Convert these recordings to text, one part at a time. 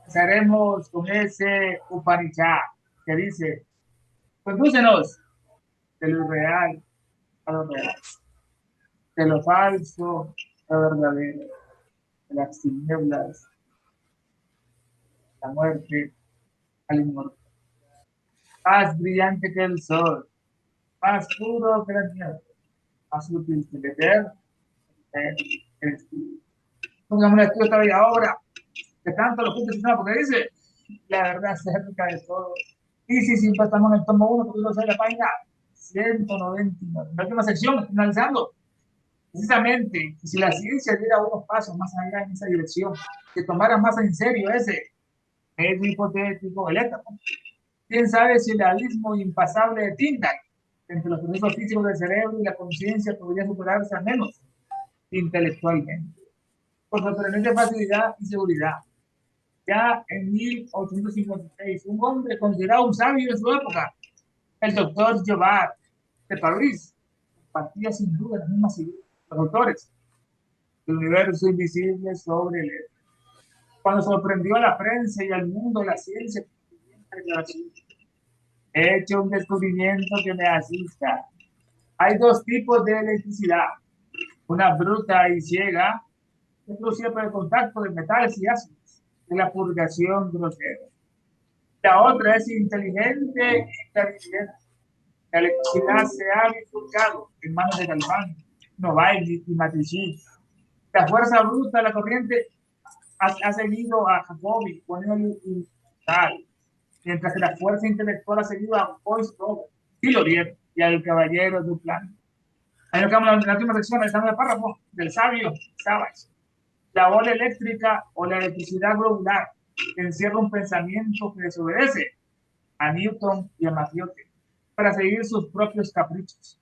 Empezaremos con ese Upanishad que dice, condúcenos de lo irreal a lo real, de lo falso a lo verdadero, de las tinieblas, la muerte al inmortal. Más brillante que el sol, más puro que la nieve, más útil que el eterno, el espíritu. Pongamos la estudio todavía ahora, que tanto lo juntos, porque dice la verdad acerca de todo. Y si siempre estamos en el tomo 1, porque no sé la página 199. La última sección, finalizando. Precisamente, si la ciencia diera unos pasos más allá en esa dirección, que tomara más en serio ese medio hipotético, el étapo, quién sabe si el abismo impasable de Tyndall entre los procesos físicos del cerebro y la conciencia podría superarse al menos intelectualmente, por sorprendente facilidad y seguridad. Ya en 1856, un hombre considerado un sabio de su época, el doctor Jobard de París, partía sin duda las mismas ideas los autores del universo invisible sobre el éter. Cuando sorprendió a la prensa y al mundo de la ciencia, he hecho un descubrimiento que me asusta. Hay dos tipos de electricidad, una bruta y ciega, que producida por el contacto de metales y ácidos, de la purgación grosera. La otra es inteligente e inteligente. La electricidad se ha bifurcado en manos de Galván, Novaeli y Matricini. La fuerza bruta, la corriente, ha seguido a Jacobi, Bonelli y tal, mientras que la fuerza intelectual ha seguido a Boyce Robert, Filorier y al caballero Duplan. Ahí nos quedamos en la última sección, el párrafo del sabio Savage. La ola eléctrica o la electricidad globular encierra un pensamiento que desobedece a Newton y a Matthieu para seguir sus propios caprichos.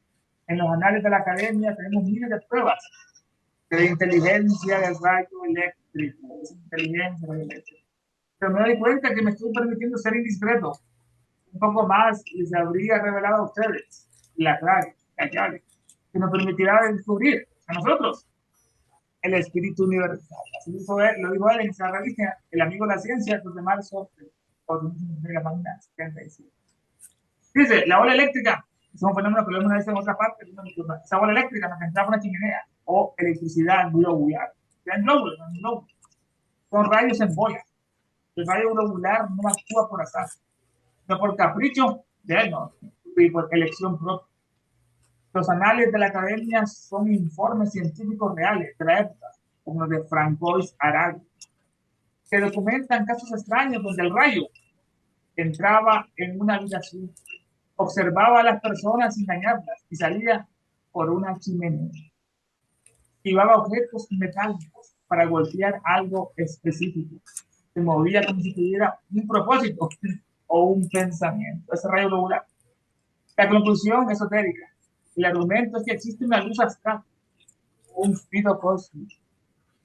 En los anales de la academia tenemos miles de pruebas de la inteligencia del rayo eléctrico, esa inteligencia del eléctrico. Pero me doy cuenta que me estoy permitiendo ser indiscreto. Un poco más les habría revelado a ustedes la llave, que nos permitirá descubrir a nosotros el espíritu universal. Así lo dijo él en esa revista, El amigo de la ciencia, el 2 de marzo de la página 77. Dice, la ola eléctrica es un fenómeno que lo hemos visto en otra parte. Esa ola eléctrica nos entra por una chimenea o electricidad globular. En glóbulos, no en glóbulos. Son rayos en bolas. El rayo globular no actúa por azar, no por capricho de él, no, y por elección propia. Los anales de la academia son informes científicos reales de la época, como los de Francois Aragui, que documentan casos extraños donde el rayo entraba en una habitación, observaba a las personas sin dañarlas y salía por una chimenea. Llevaba objetos metálicos para golpear algo específico. Se movía como si tuviera un propósito o un pensamiento. Ese rayo globular. La conclusión esotérica. El argumento es que existe una luz abstracta, un fluido cósmico,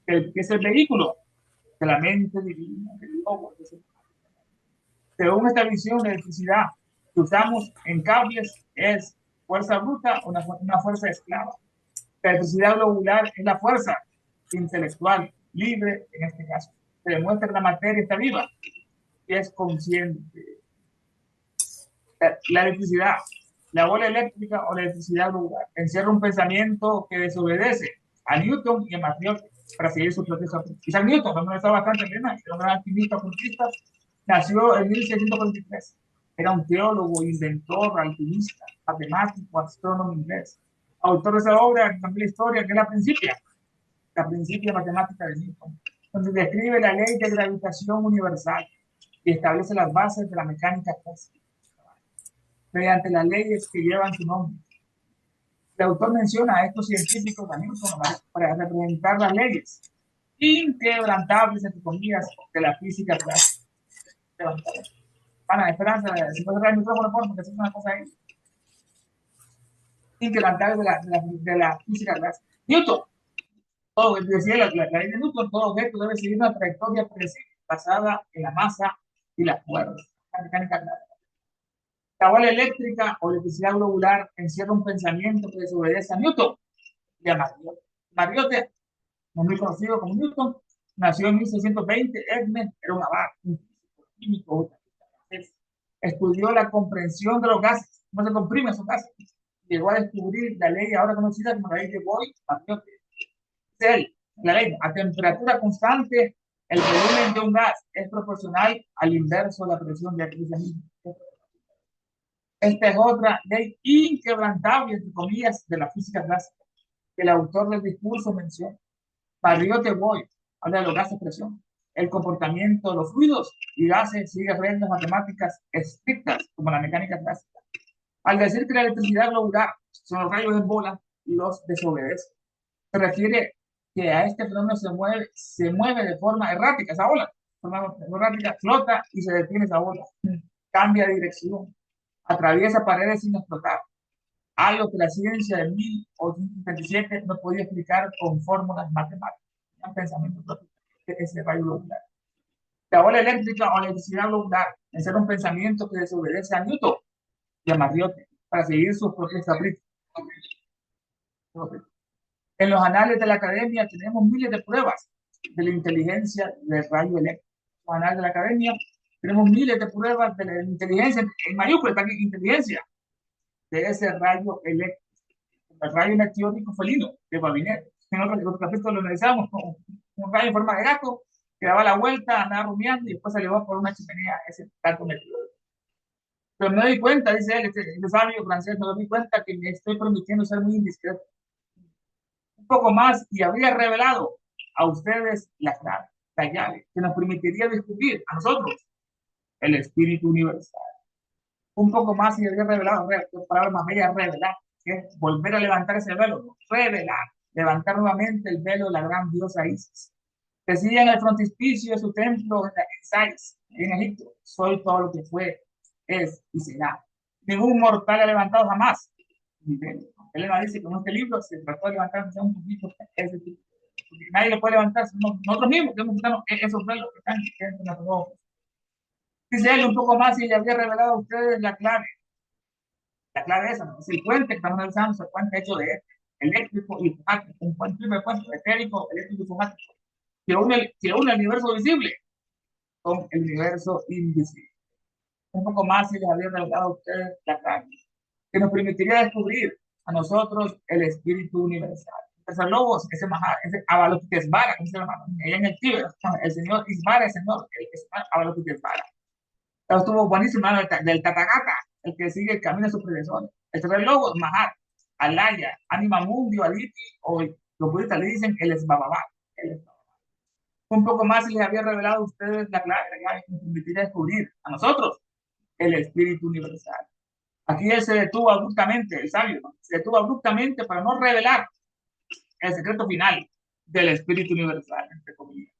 que es el vehículo de la mente divina, del lobo. Según esta visión de electricidad que usamos en cables, es fuerza bruta o una fuerza esclava. La electricidad globular es la fuerza intelectual, libre en este caso. Se demuestra que la materia está viva y es consciente. La electricidad, la bola eléctrica o la electricidad globular, encierra un pensamiento que desobedece a Newton y a Matthieu para seguir su proceso. Isaac Newton, cuando estaba bastante bien, era un gran alquimista, ocultista, nació en 1643. Era un teólogo, inventor, alquimista, matemático, astrónomo inglés. Autor de esa obra, que cambió la historia, que es la principia matemática de Newton, donde describe la ley de gravitación universal y establece las bases de la mecánica clásica mediante las leyes que llevan su nombre. El autor menciona a estos científicos de Newton para representar las leyes inquebrantables, entre comillas, de la física clásica. Pana, Esperanza, si puedes cerrar el micrófono, porque es una cosa ahí. Inquebrantables de la física clásica. Newton, todo, decía la ley de Newton, todo objeto debe seguir una trayectoria precisa, basada en la masa y las cuerdas. La mecánica clásica. La bola eléctrica o electricidad globular encierra un pensamiento que desobedece a Newton y a Mariotte. Mariotte, muy conocido como Newton, Nació en 1620. Edmund era un abad, un físico, químico. Estudió la comprensión de los gases, cómo se comprimen esos gases. Llegó a descubrir la ley ahora conocida como la ley de Boyle-Pareto. La ley, a temperatura constante, el volumen de un gas es proporcional al inverso de la presión de aquella misma. Esta es otra ley inquebrantable, entre comillas, de la física clásica, que el autor del discurso menciona. Barriot-Boyle habla de los gases de presión, el comportamiento de los fluidos y gases sigue reglas matemáticas estrictas, como la mecánica clásica. Al decir que la electricidad globular son los rayos en bola, los desobedece. Se refiere que a este fenómeno se mueve de forma errática esa ola. De forma errática, flota y se detiene esa ola. Cambia de dirección, atraviesa paredes sin explotar. Algo que la ciencia de 1837 no podía explicar con fórmulas matemáticas. Un pensamiento propio de ese rayo globular. La ola eléctrica o electricidad globular es un pensamiento que desobedece a Newton y a Mariotte para seguir sus propios caprichos. En los anales de la academia tenemos miles de pruebas de la inteligencia del rayo eléctrico. En los anales de la academia tenemos miles de pruebas de la inteligencia, en mayúsculas también inteligencia, de ese rayo eléctrico. El rayo meteórico felino de Babinet. En otro capítulo lo analizamos como un rayo en forma de gato que daba la vuelta, andaba rumiando y después se elevó por una chimenea ese gato meteórico. Pero me doy cuenta, dice él, este sabio francés, me doy cuenta que me estoy permitiendo ser muy indiscreto. Un poco más y habría revelado a ustedes la clave, la llave, que nos permitiría descubrir a nosotros el espíritu universal. Un poco más y habría revelado, palabra más bella, revelar, que es volver a levantar ese velo, ¿no? Revelar, levantar nuevamente el velo de la gran diosa Isis. Decía en el frontispicio de su templo en Sais, en Egipto, soy todo lo que fue, es y será. Ningún mortal ha levantado jamás mi velo. Elena dice que en este libro se trató de levantar un poquito ese tipo. Porque nadie lo puede levantar, nosotros mismos tenemos que quitarnos esos velos que están entre nuestros ojos. Dice él un poco más y le había revelado a ustedes la clave. La clave esa, ¿no? Es el puente que estamos analizando, es el puente hecho de eléctrico y fumático, un puente etérico, eléctrico y fumático, que une el universo visible con el universo invisible. Un poco más y les había revelado a ustedes la clave, que nos permitiría descubrir a nosotros el espíritu universal. César Lobos, ese Avalokitesvara, ¿cómo se llama? Allá en el Tíbet, el señor Isvara, el señor Avalokitesvara. Pero estuvo buenísimo, ¿no? Del Tathagata, el que sigue el camino de sus predecesores. El César Lobos, Mahat, Alaya, Anima Mundi, Aditi, o los budistas le dicen el Esbababá. Un poco más y les había revelado a ustedes la clave que nos permitiría descubrir a nosotros el espíritu universal. Aquí él se detuvo abruptamente, el sabio, ¿no? Se detuvo abruptamente para no revelar el secreto final del espíritu universal, entre comillas.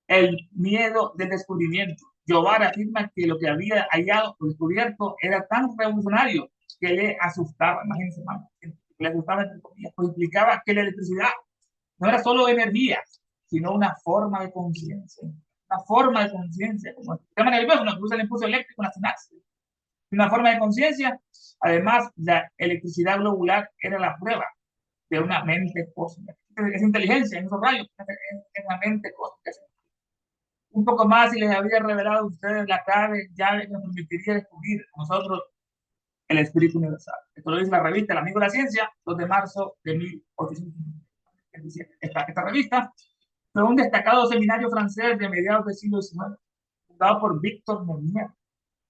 El miedo del descubrimiento. Yobar afirma que lo que había hallado o descubierto era tan revolucionario que le asustaba, imagínense, hermano, le asustaba, entre comillas, pues implicaba que la electricidad no era solo energía, sino una forma de conciencia. Una forma de conciencia, como el sistema nervioso, nos produce el impulso eléctrico, una sinapsis. Una forma de conciencia. Además, la electricidad globular era la prueba de una mente cósmica. Es inteligencia en esos rayos, es una mente cósmica. Un poco más y les había revelado a ustedes la clave llave que nos permitiría descubrir a nosotros el espíritu universal. Esto lo dice la revista El Amigo de la Ciencia, 2 de marzo de 1857. Esta revista fue un destacado seminario francés de mediados del siglo XIX, fundado por Víctor Monnier,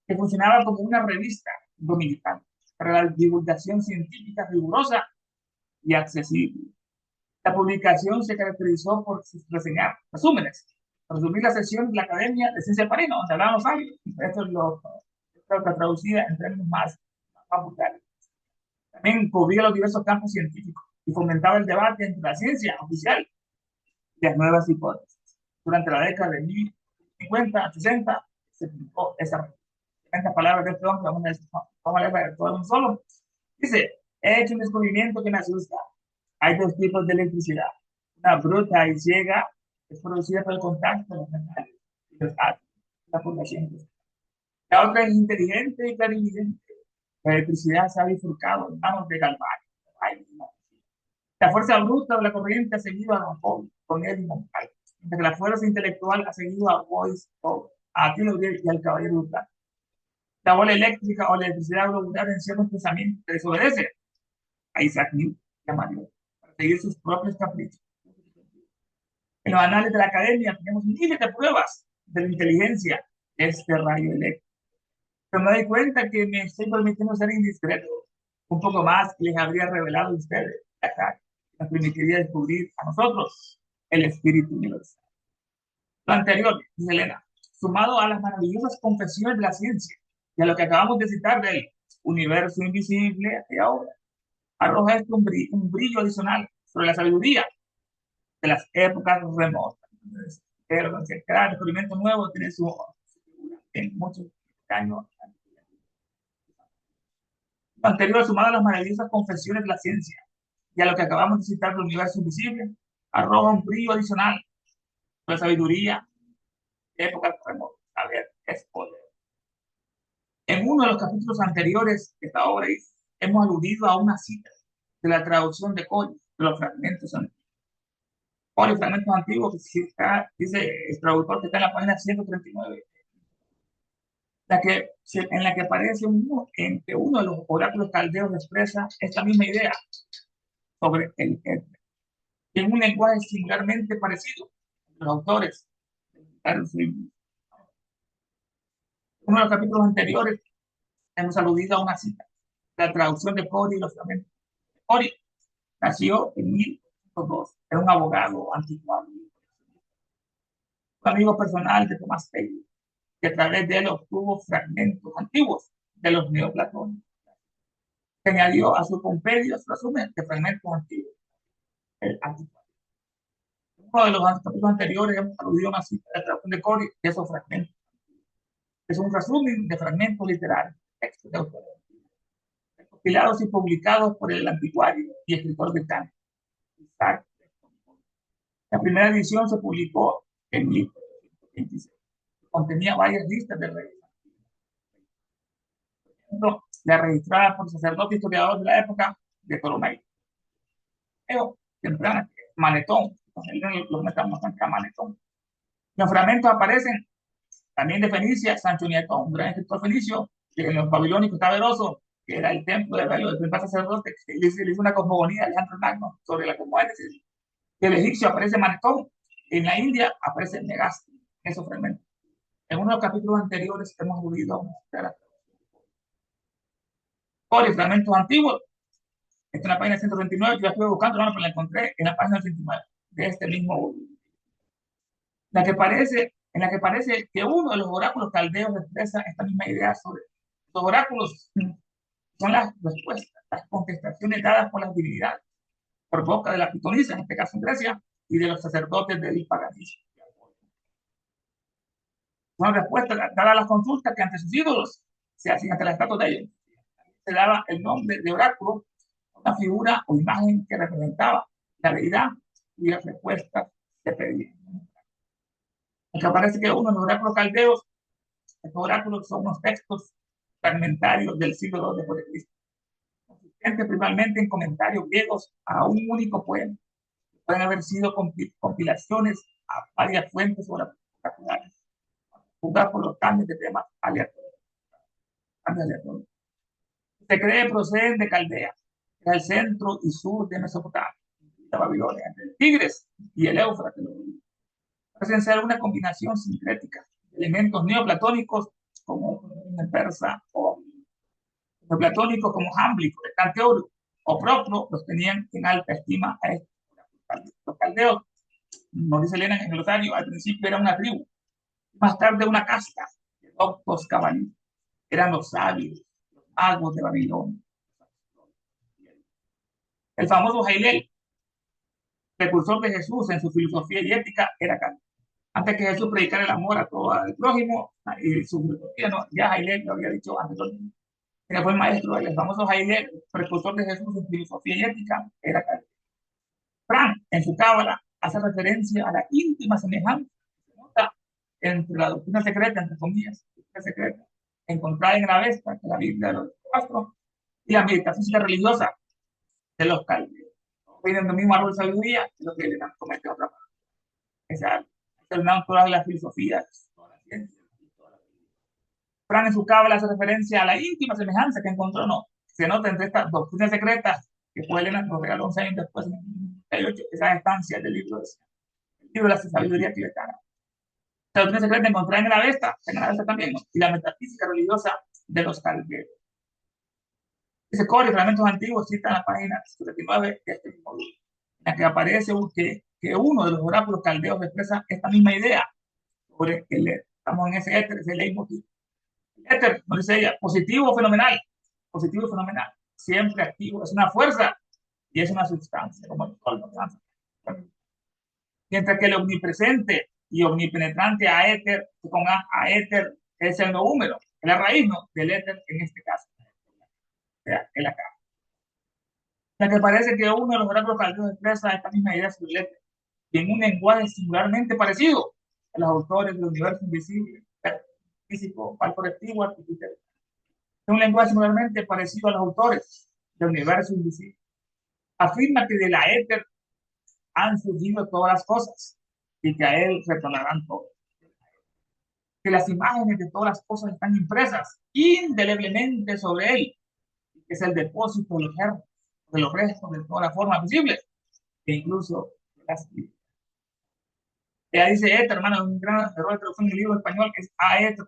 que funcionaba como una revista dominical para la divulgación científica rigurosa y accesible. La publicación se caracterizó por reseñar resúmenes, resumir la sesión de la Academia de Ciencia de París, donde hablábamos sabios. Esto es lo que traducía en términos más populares. También cubría los diversos campos científicos y fomentaba el debate entre la ciencia oficial y las nuevas hipótesis. Durante la década de 1050, 60, se publicó esa palabras de este hombre, vamos a leer todo un solo. Dice, he hecho un descubrimiento que me asusta. Hay dos tipos de electricidad. Una bruta y ciega es producida por el contacto de los metales y los átomos, la población. La otra es inteligente y clarividente. La electricidad se ha bifurcado en manos de Galvani. La fuerza bruta de la corriente ha seguido a Don Paul con él y Moncal. mientras que la fuerza intelectual ha seguido a Boyce, a Taylor y al caballero Duprat. La bola eléctrica o la electricidad globular en ciertos pensamientos que desobedece a Isaac Newton y a Mario para seguir sus propios caprichos. En los anales de la academia tenemos miles de pruebas de la inteligencia de este rayo eléctrico. Pero me doy cuenta que me estoy permitiendo ser indiscreto. Un poco más les habría revelado a ustedes acá. Nos permitiría descubrir a nosotros el espíritu universal. Lo anterior, dice Elena, sumado a las maravillosas confesiones de la ciencia y a lo que acabamos de citar del universo invisible y ahora, arroja esto un brillo adicional sobre la sabiduría de las épocas remotas. Pero cada descubrimiento nuevo tiene su figura en muchos años. Lo anterior, sumado a las maravillosas confesiones de la ciencia y a lo que acabamos de citar del universo invisible, arroja un brillo adicional sobre la sabiduría de épocas remotas. A ver, es poder. En uno de los capítulos anteriores de esta obra hemos aludido a una cita de la traducción de Cori, de los fragmentos antiguos. Cori, fragmentos antiguos, dice el traductor que está en la página 139, en la que aparece entre uno de los oráculos caldeos expresa esta misma idea sobre el éter, en un lenguaje singularmente parecido entre los autores. En uno de los capítulos anteriores hemos aludido a una cita, la traducción de Cori y los fragmentos. Cori nació en 1802, era un abogado anticuado, un amigo personal de Tomás Taylor, que a través de él obtuvo fragmentos antiguos de los neoplatónicos, que añadió a su compendio su resumen de fragmentos antiguos, el anticuado. En uno de los capítulos anteriores hemos aludido a una cita de la traducción de Cori de esos fragmentos. Es un resumen de fragmentos literarios, textos de autores, compilados y publicados por el anticuario y escritor británico Isaac. La primera edición se publicó en 1826. Contenía varias listas de reyes. La registrada por sacerdote historiador de la época de Ptolomeo. Pero temprana, Manetón, los metamos acá, Manetón. Los fragmentos aparecen también de Fenicia, Sancho Nieto, un gran escritor fenicio, que en los babilónicos Taberoso, que era el templo de Belo, del primer sacerdote, que le hizo una cosmogonía a Alejandro Magno sobre la cosmogonía. El egipcio aparece Manetón, en la India aparece Megasti, esos fragmentos. En uno de los capítulos anteriores hemos aludido a mostrar por fragmentos antiguos. Está en la página 129, yo la estuve buscando, no, pero la encontré en la página 89 de este mismo volumen. En la que parece que uno de los oráculos caldeos expresa esta misma idea sobre los oráculos. Son las respuestas, las contestaciones dadas por las divinidades, por boca de la pitonisa, en este caso en Grecia, y de los sacerdotes del paganismo. Son respuestas dadas a las consultas que ante sus ídolos se hacían ante las estatuas de ellos. Se daba el nombre de oráculo, una figura o imagen que representaba la deidad y las respuestas se pedían. Aunque parece que uno de los oráculos caldeos, estos oráculos son unos textos fragmentarios del siglo II después de Cristo, consistentes principalmente en comentarios griegos a un único poema. Pueden haber sido compilaciones a varias fuentes oraculares, juzgar por los cambios de temas aleatorios. Se cree proceden de Caldea, que es el centro y sur de Mesopotamia, de Babilonia, entre el Tigres y el Éufrates. Parecen ser una combinación sincrética de elementos neoplatónicos como el persa o neoplatónicos como Jámblico, el Canteoro o Proclo, los tenían en alta estima a estos. Los caldeos, nos dice Elena en el glosario, al principio era una tribu, más tarde una casta de doctos cabalistas. Eran los sabios, los magos de Babilonia. El famoso Hillel, precursor de Jesús en su filosofía y ética, era caldo. Antes que Jesús predicara el amor a todo el prójimo, y su filosofía, no, ya Hillel lo había dicho antes. Era fue el maestro, el famoso Hillel, precursor de Jesús en filosofía y ética, era caldo. Frank, en su cábala, hace referencia a la íntima semejanza que se nota entre la doctrina secreta, entre comillas, secreta, encontrada en la Avesta, que la Biblia de los Castro, y la metafísica religiosa de los caldeos. Vienen del mismo árbol de sabiduría, lo que le dan comete otra parte. terminaron todas las filosofías, todas las ciencias, todas las... Fran en su cábala hace referencia a la íntima semejanza que encontró, no, se nota entre estas doctrinas secretas que fue Elena nos regaló 11 años después, en 1998, esas estancias del libro de la sabiduría tibetana. La doctrina secreta encontrada en la Avesta también, ¿no? Y la metafísica religiosa de los caldeos. Ese core, fragmentos antiguos, cita en la página 79 de este mismo libro, en la que aparece que uno de los oráculos caldeos expresa esta misma idea sobre el éter. Estamos en ese éter, ese leitmotiv. El éter, nos dice ella, positivo o fenomenal, siempre activo, es una fuerza y es una sustancia, como el sol, ¿no? Mientras que el omnipresente y omnipenetrante aéter, con aéter es el número, es la raíz, ¿no?, del éter en este caso, el acá. La que parece que uno de los oráculos caldeos expresa esta misma idea sobre el éter, y en un lenguaje singularmente parecido a los autores del universo invisible, físico, al colectivo, artificial. Es un lenguaje singularmente parecido a los autores del universo invisible. Afirma que de la éter han surgido todas las cosas y que a él retornarán todos. Que las imágenes de todas las cosas están impresas indeleblemente sobre él, que es el depósito de los germes, de los restos de todas las formas visibles, e incluso de las vidas. Ella dice éter, hermano, un gran error de traducción en el libro español que es aéter,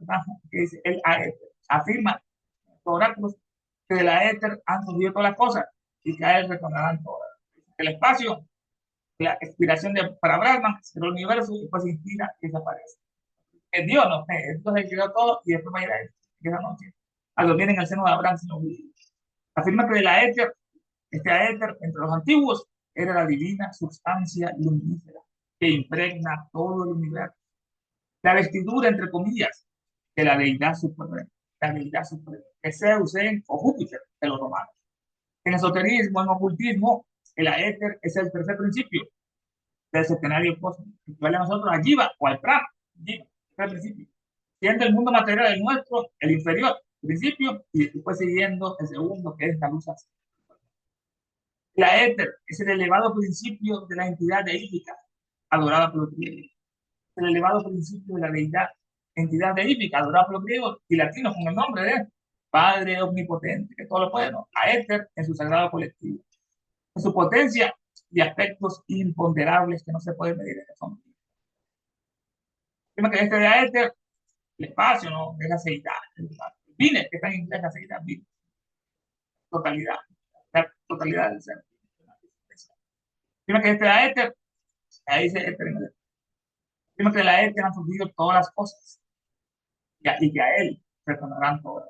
que dice el aéter. Afirma los oráculos que de la éter han surgido todas las cosas y que a él retornarán todas. El espacio, la expiración para Brahman, el universo, y después se inspira y desaparece. Es Dios, no sé, entonces creó todo y después va a ir a él. Esa noche, a dormir en el seno de Abraham, sino afirma que de la éter, este éter, entre los antiguos, era la divina sustancia luminífera que impregna todo el universo. La vestidura, entre comillas, de la deidad suprema, de Zeus o Júpiter de los romanos. En esoterismo, en ocultismo, el éter es el tercer principio del septenario cósmico, que equivale a nosotros a Jiva o al Prana, Jiva, el principio. Siendo el mundo material el nuestro, el inferior, principio, y después siguiendo el segundo, que es la luz azul. La éter es el elevado principio de la entidad deífica, adorada por los griegos. El elevado principio de la deidad, entidad deífica, adorada por los griegos y latinos con el nombre de Padre Omnipotente, que todo lo puede, ¿no? A éter en su sagrado colectivo. En su potencia y aspectos imponderables que no se pueden medir en el fondo. Que este de éter, el espacio, ¿no?, es la aceidad, el vine, que están en inglés, la aceidad, vine. Totalidad, la totalidad del ser. Primero que este de éter, ahí dice éter en el... Primero que la éter han surgido todas las cosas y que a él retornarán todas.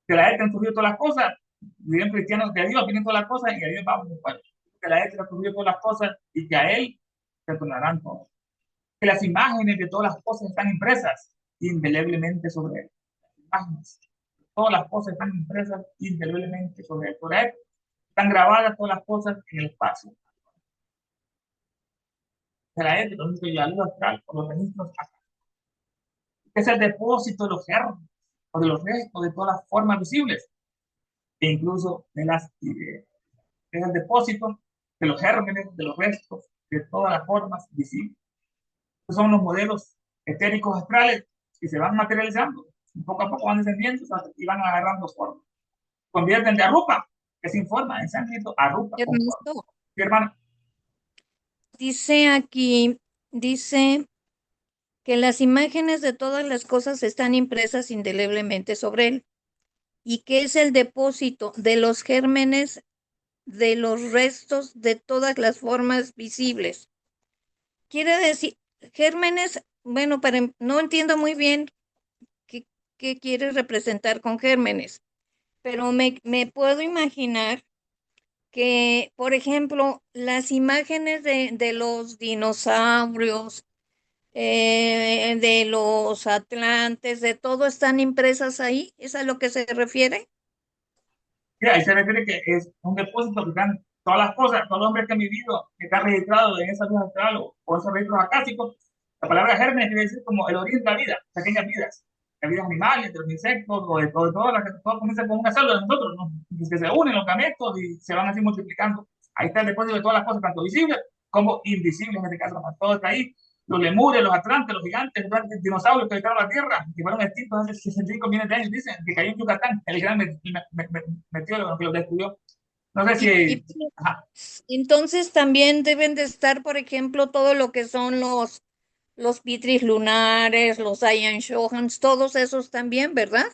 Que la éter han surgido todas las cosas, viven cristianos de Dios, vienen todas las cosas y a Dios vamos después. Que la éter han surgido todas las cosas y que a él retornarán todas. Que las imágenes de todas las cosas están impresas indeleblemente sobre él. Las imágenes, todas las cosas están impresas indeleblemente sobre él. Por él están grabadas todas las cosas en el espacio. De la ética, lo que la luz astral o los registros acá. Es el depósito de los germes o de los restos de todas las formas visibles e incluso de las ideas. Es el depósito de los gérmenes, de los restos de todas las formas visibles. Estos son los modelos etéricos astrales que se van materializando y poco a poco van descendiendo y van agarrando forma. Convierten de arrupa, que se informa en sánscrito, arrupa. Ernesto, ¿Sí, hermano? dice aquí, dice que las imágenes de todas las cosas están impresas indeleblemente sobre él y que es el depósito de los gérmenes de los restos de todas las formas visibles. Quiere decir, gérmenes, bueno, no entiendo muy bien qué quiere representar con gérmenes, pero me puedo imaginar que, por ejemplo, las imágenes de los dinosaurios, de los atlantes, de todo están impresas ahí. ¿Es a lo que se refiere? Sí, ahí se refiere que es un depósito que están todas las cosas, todos los hombres que han vivido, que están registrados en esa luz astral o esos registros acásicos. La palabra germen quiere decir como el origen de la vida, pequeñas vidas, las vidas animales, de los insectos, o de todas las que todas comienzan con una célula de nosotros, ¿no?, que se unen los gametos y se van así multiplicando. Ahí está el depósito de todas las cosas, tanto visibles como invisibles en este caso, todo está ahí. Los lemures, los atlantes, los gigantes, los dinosaurios que habitaron la Tierra, que fueron extintos hace 65 millones de años, dicen, que cayó en Yucatán, el gran meteorólogo que los destruyó. No sé si... Ajá. Entonces también deben de estar, por ejemplo, todo lo que son los pitris lunares, los Ian Shohans, todos esos también, ¿verdad?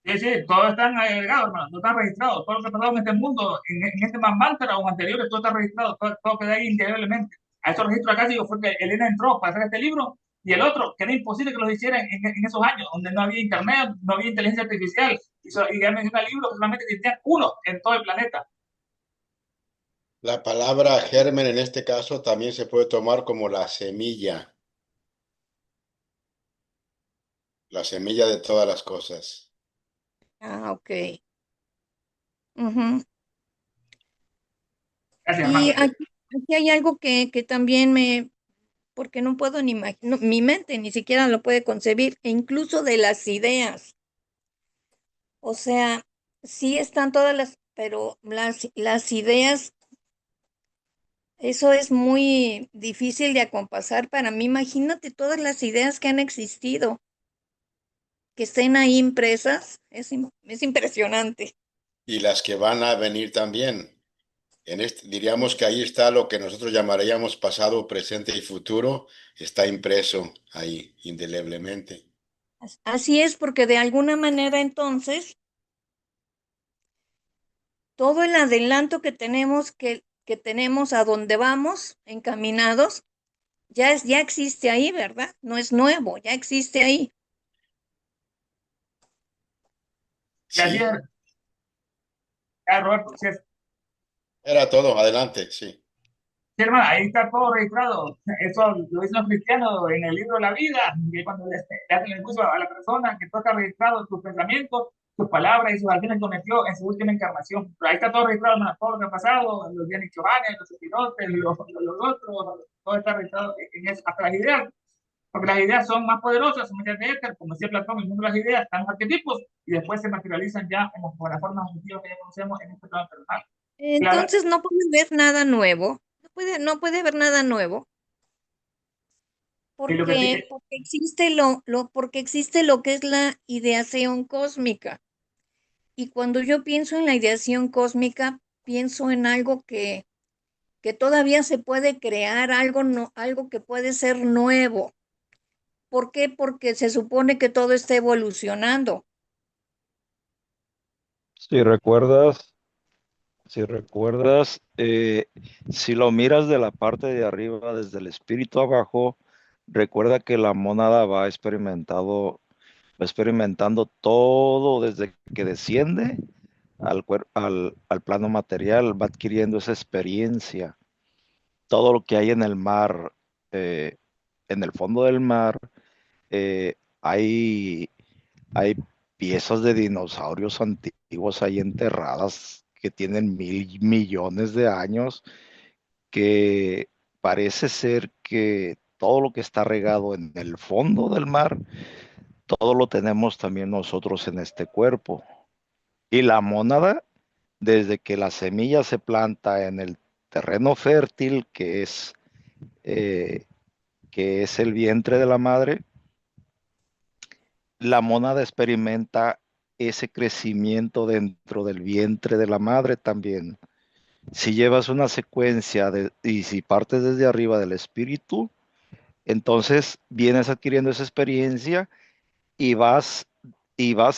Sí, sí, todos están agregados, hermano, no están registrados. Todo lo que ha pasado en este mundo, en este Manvantara o anteriores, todo está registrado, todo queda ahí indeblemente. A esos registros acá digo, fue que Elena entró para hacer este libro y el otro, que era imposible que los hicieran en esos años, donde no había internet, no había inteligencia artificial, y ya menciona libros que solamente existían uno en todo el planeta. La palabra germen en este caso también se puede tomar como la semilla de todas las cosas. Ah, ok. Ujú. Gracias, Y hermano. aquí hay algo que también porque no puedo ni imaginar, mi mente ni siquiera lo puede concebir, e incluso de las ideas. O sea, sí están todas pero las ideas, eso es muy difícil de acompasar para mí. Imagínate todas las ideas que han existido, que estén ahí impresas, es impresionante. Y las que van a venir también. Diríamos que ahí está lo que nosotros llamaríamos pasado, presente y futuro, está impreso ahí indeleblemente. Así es, porque de alguna manera entonces todo el adelanto que tenemos a donde vamos encaminados, ya existe ahí, ¿verdad? No es nuevo, ya existe ahí. Sí, Gracias, Roberto. Sí, era todo, adelante, sí. sí, hermano, ahí está todo registrado. Eso lo dicen los cristianos en el libro de la vida, que cuando le hacen el juicio a la persona, que todo está registrado, sus pensamientos, sus palabras y sus acciones que cometió en su última encarnación. Pero ahí está todo registrado, hermano, todo lo que ha pasado, los bienes Giovanni, los epilotes, los otros, todo está registrado en eso, hasta las ideas, porque las ideas son más poderosas, son medias de éter, como decía Platón, el mundo de las ideas, están los arquetipos y después se materializan ya en las formas objetivas que ya conocemos en este plano personal. La, Entonces no puede haber nada nuevo, no puede haber nada nuevo, y lo que sí, porque existe lo que es la ideación cósmica. Y cuando yo pienso en la ideación cósmica, pienso en algo que todavía se puede crear, algo, no, algo que puede ser nuevo. ¿Por qué? Porque se supone que todo está evolucionando. Si recuerdas, si recuerdas, si lo miras de la parte de arriba, desde el espíritu abajo, recuerda que la mónada va experimentando todo desde que desciende al plano material, va adquiriendo esa experiencia. Todo lo que hay en el mar, eh, en el fondo del mar, eh, hay hay piezas de dinosaurios antiguos ahí enterradas que tienen 1.000 millones de años, que parece ser que todo lo que está regado en el fondo del mar, todo lo tenemos también nosotros en este cuerpo. Y la mónada, desde que la semilla se planta en el terreno fértil, eh, que es el vientre de la madre, la mónada experimenta ese crecimiento dentro del vientre de la madre también. Si llevas una secuencia y si partes desde arriba del espíritu, entonces vienes adquiriendo esa experiencia y vas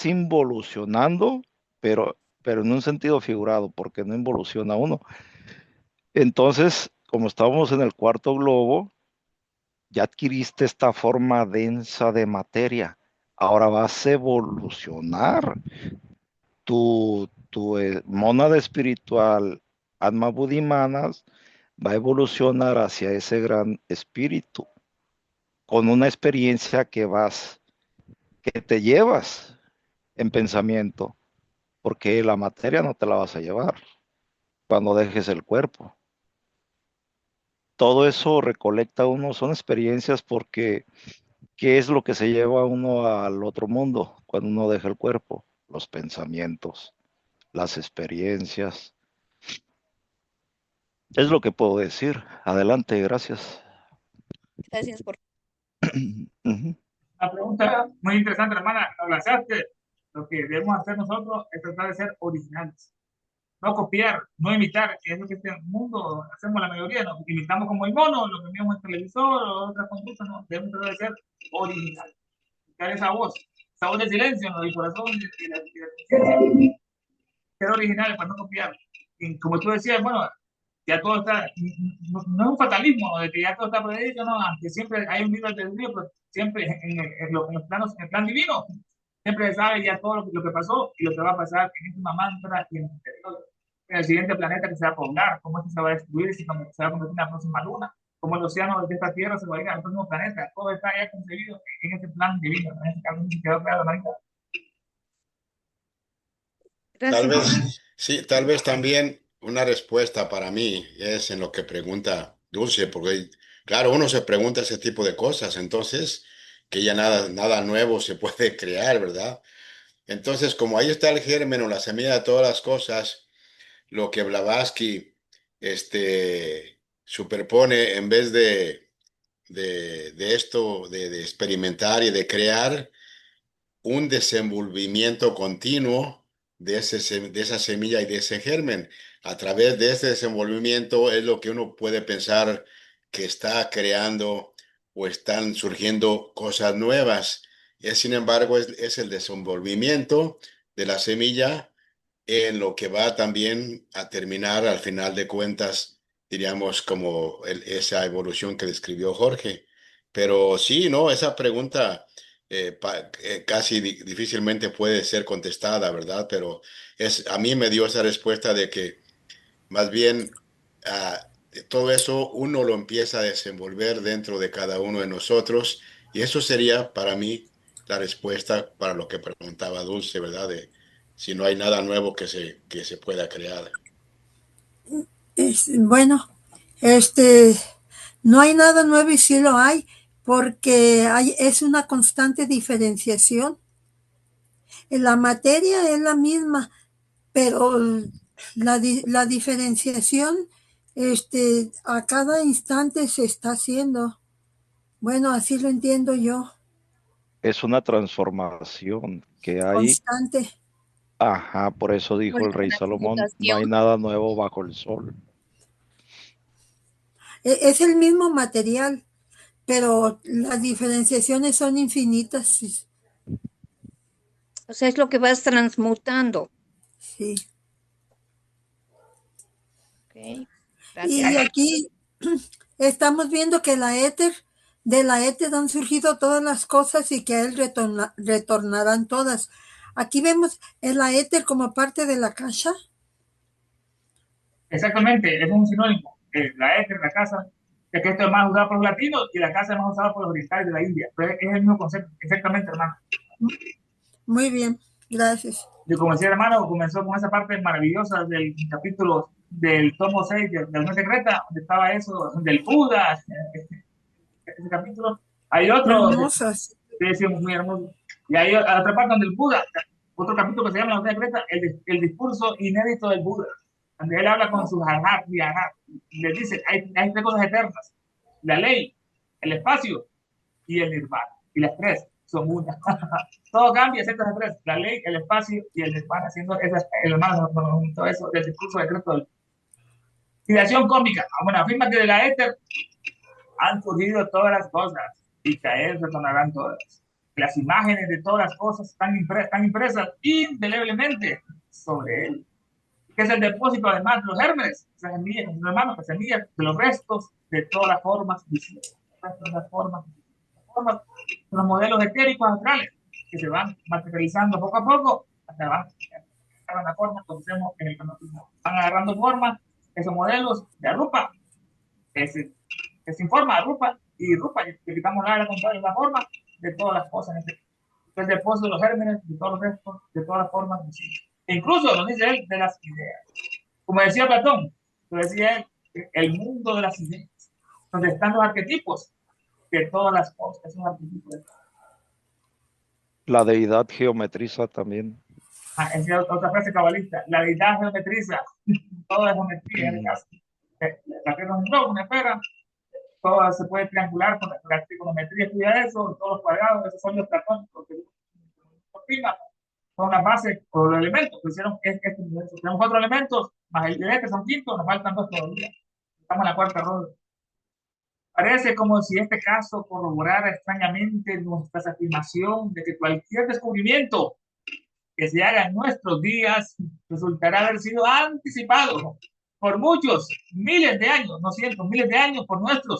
involucionando, pero en un sentido figurado, porque no involuciona uno. Entonces, como estábamos en el cuarto globo, ya adquiriste esta forma densa de materia. Ahora vas a evolucionar tu mónada espiritual, Atma Buddhimanas, va a evolucionar hacia ese gran espíritu con una experiencia que te llevas en pensamiento, porque la materia no te la vas a llevar cuando dejes el cuerpo. Todo eso recolecta uno, son experiencias porque ¿qué es lo que se lleva uno al otro mundo cuando uno deja el cuerpo? Los pensamientos, las experiencias. Es lo que puedo decir. Adelante, gracias. Gracias por... Ujú. Una pregunta muy interesante, hermana. Lo lanzaste. Lo que debemos hacer nosotros es tratar de ser originales. No copiar, no imitar, que es lo que este mundo hacemos la mayoría, ¿no? Imitamos como el mono, lo que vemos en el televisor o otras conductas, ¿no? Debemos tratar de ser originales. Esa voz de silencio, ¿no? Y corazón y la conciencia, ser originales para no copiar. Y como tú decías, bueno, ya todo está, no es un fatalismo, ¿no? De que ya todo está predecido, no, aunque siempre hay un libro albedrío, pero siempre en los planos, en el plan divino, siempre se sabe ya todo lo que pasó y lo que va a pasar en esta mantra y en el siguiente planeta que se va a poblar, cómo este se va a destruir, si se va a convertir en la próxima luna, cómo el océano de esta Tierra se va a ir al próximo planeta, todo está ya concebido en ese plan divino, ¿no? En ese caso se quedó claro, Marita. Tal Gracias. vez, sí, tal vez también una respuesta para mí es en lo que pregunta Dulce, porque claro, uno se pregunta ese tipo de cosas, entonces que ya nada nuevo se puede crear, ¿verdad? Entonces, como ahí está el germen o la semilla de todas las cosas, lo que Blavatsky superpone en vez de esto, de experimentar y de crear un desenvolvimiento continuo de esa semilla y de ese germen. A través de ese desenvolvimiento es lo que uno puede pensar que está creando o están surgiendo cosas nuevas. Sin embargo, es el desenvolvimiento de la semilla en lo que va también a terminar al final de cuentas, diríamos, como esa evolución que describió Jorge. Pero sí, ¿no? Esa pregunta casi difícilmente puede ser contestada, ¿verdad? Pero a mí me dio esa respuesta de que más bien todo eso uno lo empieza a desenvolver dentro de cada uno de nosotros y eso sería para mí la respuesta para lo que preguntaba Dulce, ¿verdad? De si no hay nada nuevo que se pueda crear. Bueno, no hay nada nuevo y sí lo hay, porque es una constante diferenciación. La materia es la misma, pero la diferenciación, a cada instante se está haciendo. Bueno, así lo entiendo yo, Es una transformación que hay. constante. Ajá, por eso Por dijo el la rey Salomón, no transmutación. hay nada nuevo bajo el sol. Es el mismo material, pero las diferenciaciones son infinitas. O sea, es lo que vas transmutando. Sí. Ok, Y gracias. aquí estamos viendo que de la éter han surgido todas las cosas y que a él retornarán todas. Aquí vemos el éter como parte de la kasha. Exactamente, es un sinónimo. La E, que es la casa, ya que esto es más usado por los latinos y la casa es más usada por los orientales de la India. Pero es el mismo concepto, exactamente, hermano. Muy bien, gracias. Y como decía hermano, comenzó con esa parte maravillosa del capítulo del tomo 6 de la Unión Secreta, donde estaba eso del Buda, ese capítulo. Hay otro, Hermosas. que decimos muy hermoso. Y hay otra parte donde el Buda, otro capítulo que se llama La Unión Secreta, el discurso inédito del Buda, donde él habla con sus ajat y ajat, y les dice, hay tres cosas eternas, la ley, el espacio y el nirvana. Y las tres son una. Todo cambia, excepto las tres, la ley, el espacio y el nirvana, haciendo esas, el hermano, todo eso del discurso secreto del ideación cómica. Bueno, afirma que de la éter han surgido todas las cosas y caer retornarán todas. Las imágenes de todas las cosas están impresas indeleblemente sobre él, que es el depósito además de los gérmenes, esas semillas, hermanos, las semillas de los restos de todas las formas visibles, los modelos etéricos astrales que se van materializando poco a poco hasta van agarrando la forma que conocemos en el conocimiento. Van agarrando forma esos modelos de Arupa, que se informa Arupa y Rupa, que quitamos la contraria, la forma de todas las cosas. El depósito de los gérmenes, de todos los restos, de todas las formas visibles. E incluso, nos dice él, de las ideas. Como decía Platón, lo decía él, el mundo de las ideas, donde están los arquetipos de todas las cosas, esos arquetipos de todas. La deidad geometriza también. Esa es otra frase cabalista, la deidad geometriza, toda la geometría en el caso. La Tierra es un globo, una esfera, todo se puede triangular con la trigonometría, estudia eso, todos los cuadrados, esos son los platónicos que son las bases o los elementos que hicieron este universo. Tenemos 4 elementos, más el de que son 5, nos faltan 2 todavía. Estamos en la cuarta ronda. Parece como si este caso corroborara extrañamente nuestra afirmación de que cualquier descubrimiento que se haga en nuestros días resultará haber sido anticipado por muchos, miles de años, no cientos, miles de años, por nuestros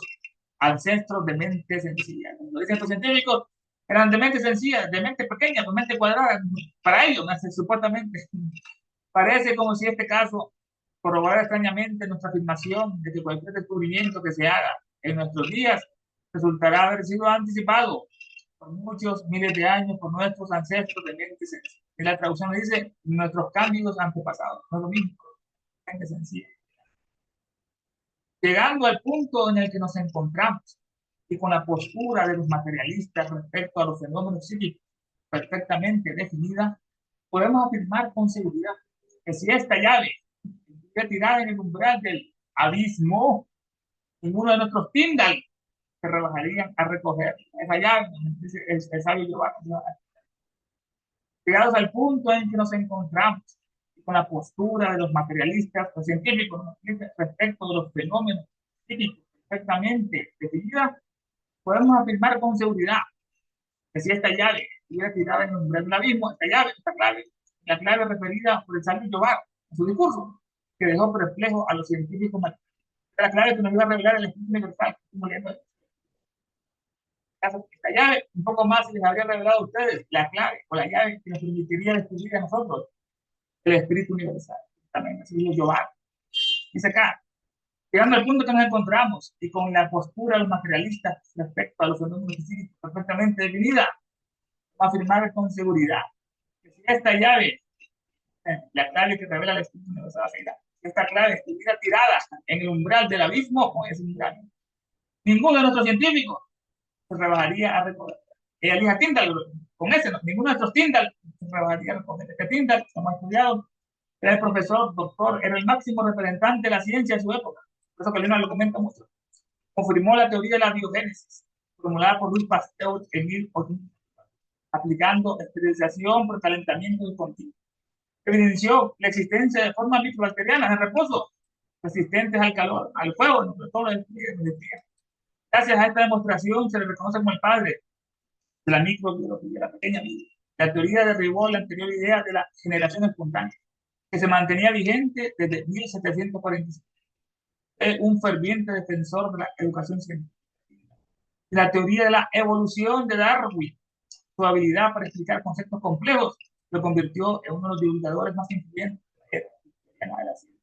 ancestros de mente sencilla. Como dicen los científicos, eran de mente sencilla, de mente pequeña, de mente cuadrada, para ellos, supuestamente. Parece como si este caso corroborara extrañamente nuestra afirmación de que cualquier descubrimiento que se haga en nuestros días resultará haber sido anticipado por muchos miles de años por nuestros ancestros de mente sencilla. En la traducción le dice nuestros cambios antepasados, no es lo mismo, mente sencilla. Llegando al punto en el que nos encontramos y con la postura de los materialistas respecto a los fenómenos psíquicos perfectamente definida, podemos afirmar con seguridad que si esta llave estuviera tirada en el umbral del abismo, ninguno de nuestros Tyndall se rebajarían a recoger esa llave, dice el sabio Giovanni. Llegados al punto en que nos encontramos y con la postura de los materialistas, los científicos, respecto de los fenómenos psíquicos perfectamente definidas, podemos afirmar con seguridad que si esta llave estuviera tirada en el umbral del abismo, esta clave, la clave referida por el sabio Giovanni en su discurso, que dejó perplejo a los científicos materialistas. La clave que nos iba a revelar el Espíritu Universal. Esta llave, un poco más se les habría revelado a ustedes la clave o la llave que nos permitiría descubrir a nosotros el Espíritu Universal. También así dijo Giovanni. Dice acá, llegando al punto que nos encontramos y con la postura de los materialistas respecto a los fenómenos físicos perfectamente definida, vamos a afirmar con seguridad que si esta llave, la clave que revela el Espíritu Universal, si esta clave estuviera tirada en el umbral del abismo, con ese umbral, ninguno de nuestros científicos se rebajaría a recoger. Ella dijo Tyndall, con ese, ninguno de nuestros Tyndall se rebajaría a recoger. Este Tyndall, como ha estudiado, era el profesor, doctor, era el máximo representante de la ciencia de su época. Por eso que Leonardo lo comenta mucho. Confirmó la teoría de la biogénesis, formulada por Louis Pasteur en 1800, aplicando esterilización por calentamiento discontinuo. Evidenció la existencia de formas microbacterianas de reposo, resistentes al calor, al fuego, sobre todo el día. Gracias a esta demostración se le reconoce como el padre de la microbiología, la pequeña vida. La teoría derribó la anterior idea de la generación espontánea, que se mantenía vigente desde 1745. Es un ferviente defensor de la educación científica. La teoría de la evolución de Darwin, su habilidad para explicar conceptos complejos, lo convirtió en uno de los divulgadores más influyentes de la ciencia.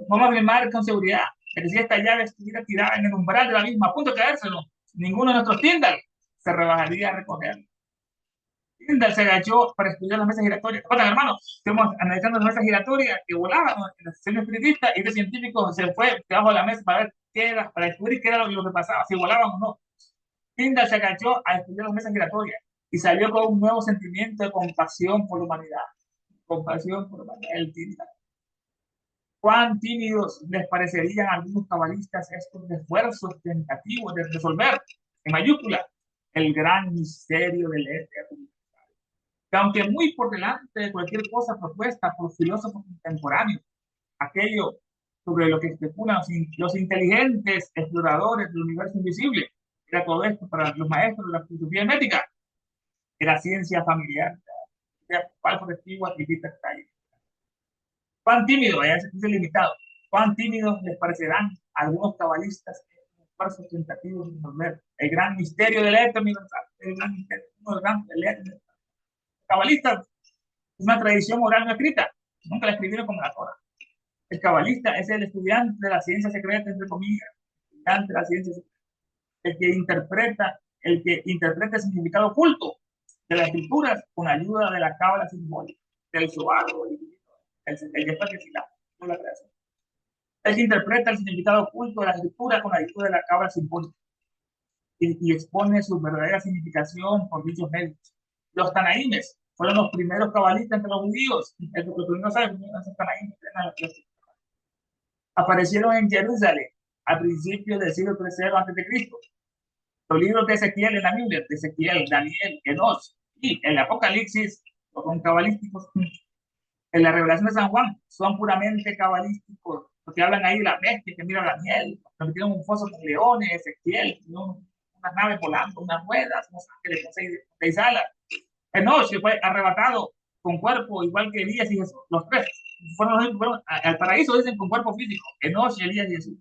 Vamos a afirmar con seguridad que si esta llave estuviera tirada en el umbral del abismo a punto de caérselo, ninguno de nuestros Tyndall se rebajaría a recogerlo. Tyndall se agachó para estudiar las mesas giratorias. Oigan, hermanos, estamos analizando las mesas giratorias que volaban en la sesión espiritista y este científico se fue debajo de la mesa para ver qué era, para descubrir qué era lo que pasaba, si volaban o no. Tyndall se agachó a estudiar las mesas giratorias y salió con un nuevo sentimiento de compasión por la humanidad. Compasión por la humanidad, el Tyndall. ¿Cuán tímidos les parecerían a algunos cabalistas estos esfuerzos tentativos de resolver, en mayúscula, el gran misterio del éter? Que aunque muy por delante de cualquier cosa propuesta por filósofos contemporáneos, aquello sobre lo que especulan los inteligentes exploradores del universo invisible, era todo esto para los maestros de la filosofía hermética, era ciencia familiar, era falso testigo y Peter Stein. ¿Cuán tímido, es limitado, cuán tímidos les parecerán a algunos cabalistas esfuerzos tentativos de resolver el gran misterio del éter universal? El gran misterio, del éter universal. Cabalistas es una tradición oral no escrita, nunca la escribieron como la Torah. El cabalista es el estudiante de la ciencia secreta, entre comillas, estudiante de la ciencia secreta, el que interpreta el significado oculto de las escrituras con ayuda de la cábala simbólica, del Zohar, el no la creación. El que interpreta el significado oculto de la escritura con ayuda de la cábala simbólica y expone su verdadera significación por dichos medios. Los tanaímes fueron los primeros cabalistas entre los judíos. Los primeros saben, los tanaímes. Aparecieron en Jerusalén al principio del siglo III a.C. Los libros de Ezequiel en la Biblia, de Ezequiel, Daniel, Enos y el Apocalipsis, son cabalísticos. En la revelación de San Juan son puramente cabalísticos, porque hablan ahí de la bestia que mira a Daniel, que metieron un foso con leones, Ezequiel, unas naves volando, unas ruedas, unos ángeles con seis alas. Enoch fue arrebatado con cuerpo igual que Elías y Jesús, los tres fueron al paraíso, dicen, con cuerpo físico, Enoch, Elías y Jesús.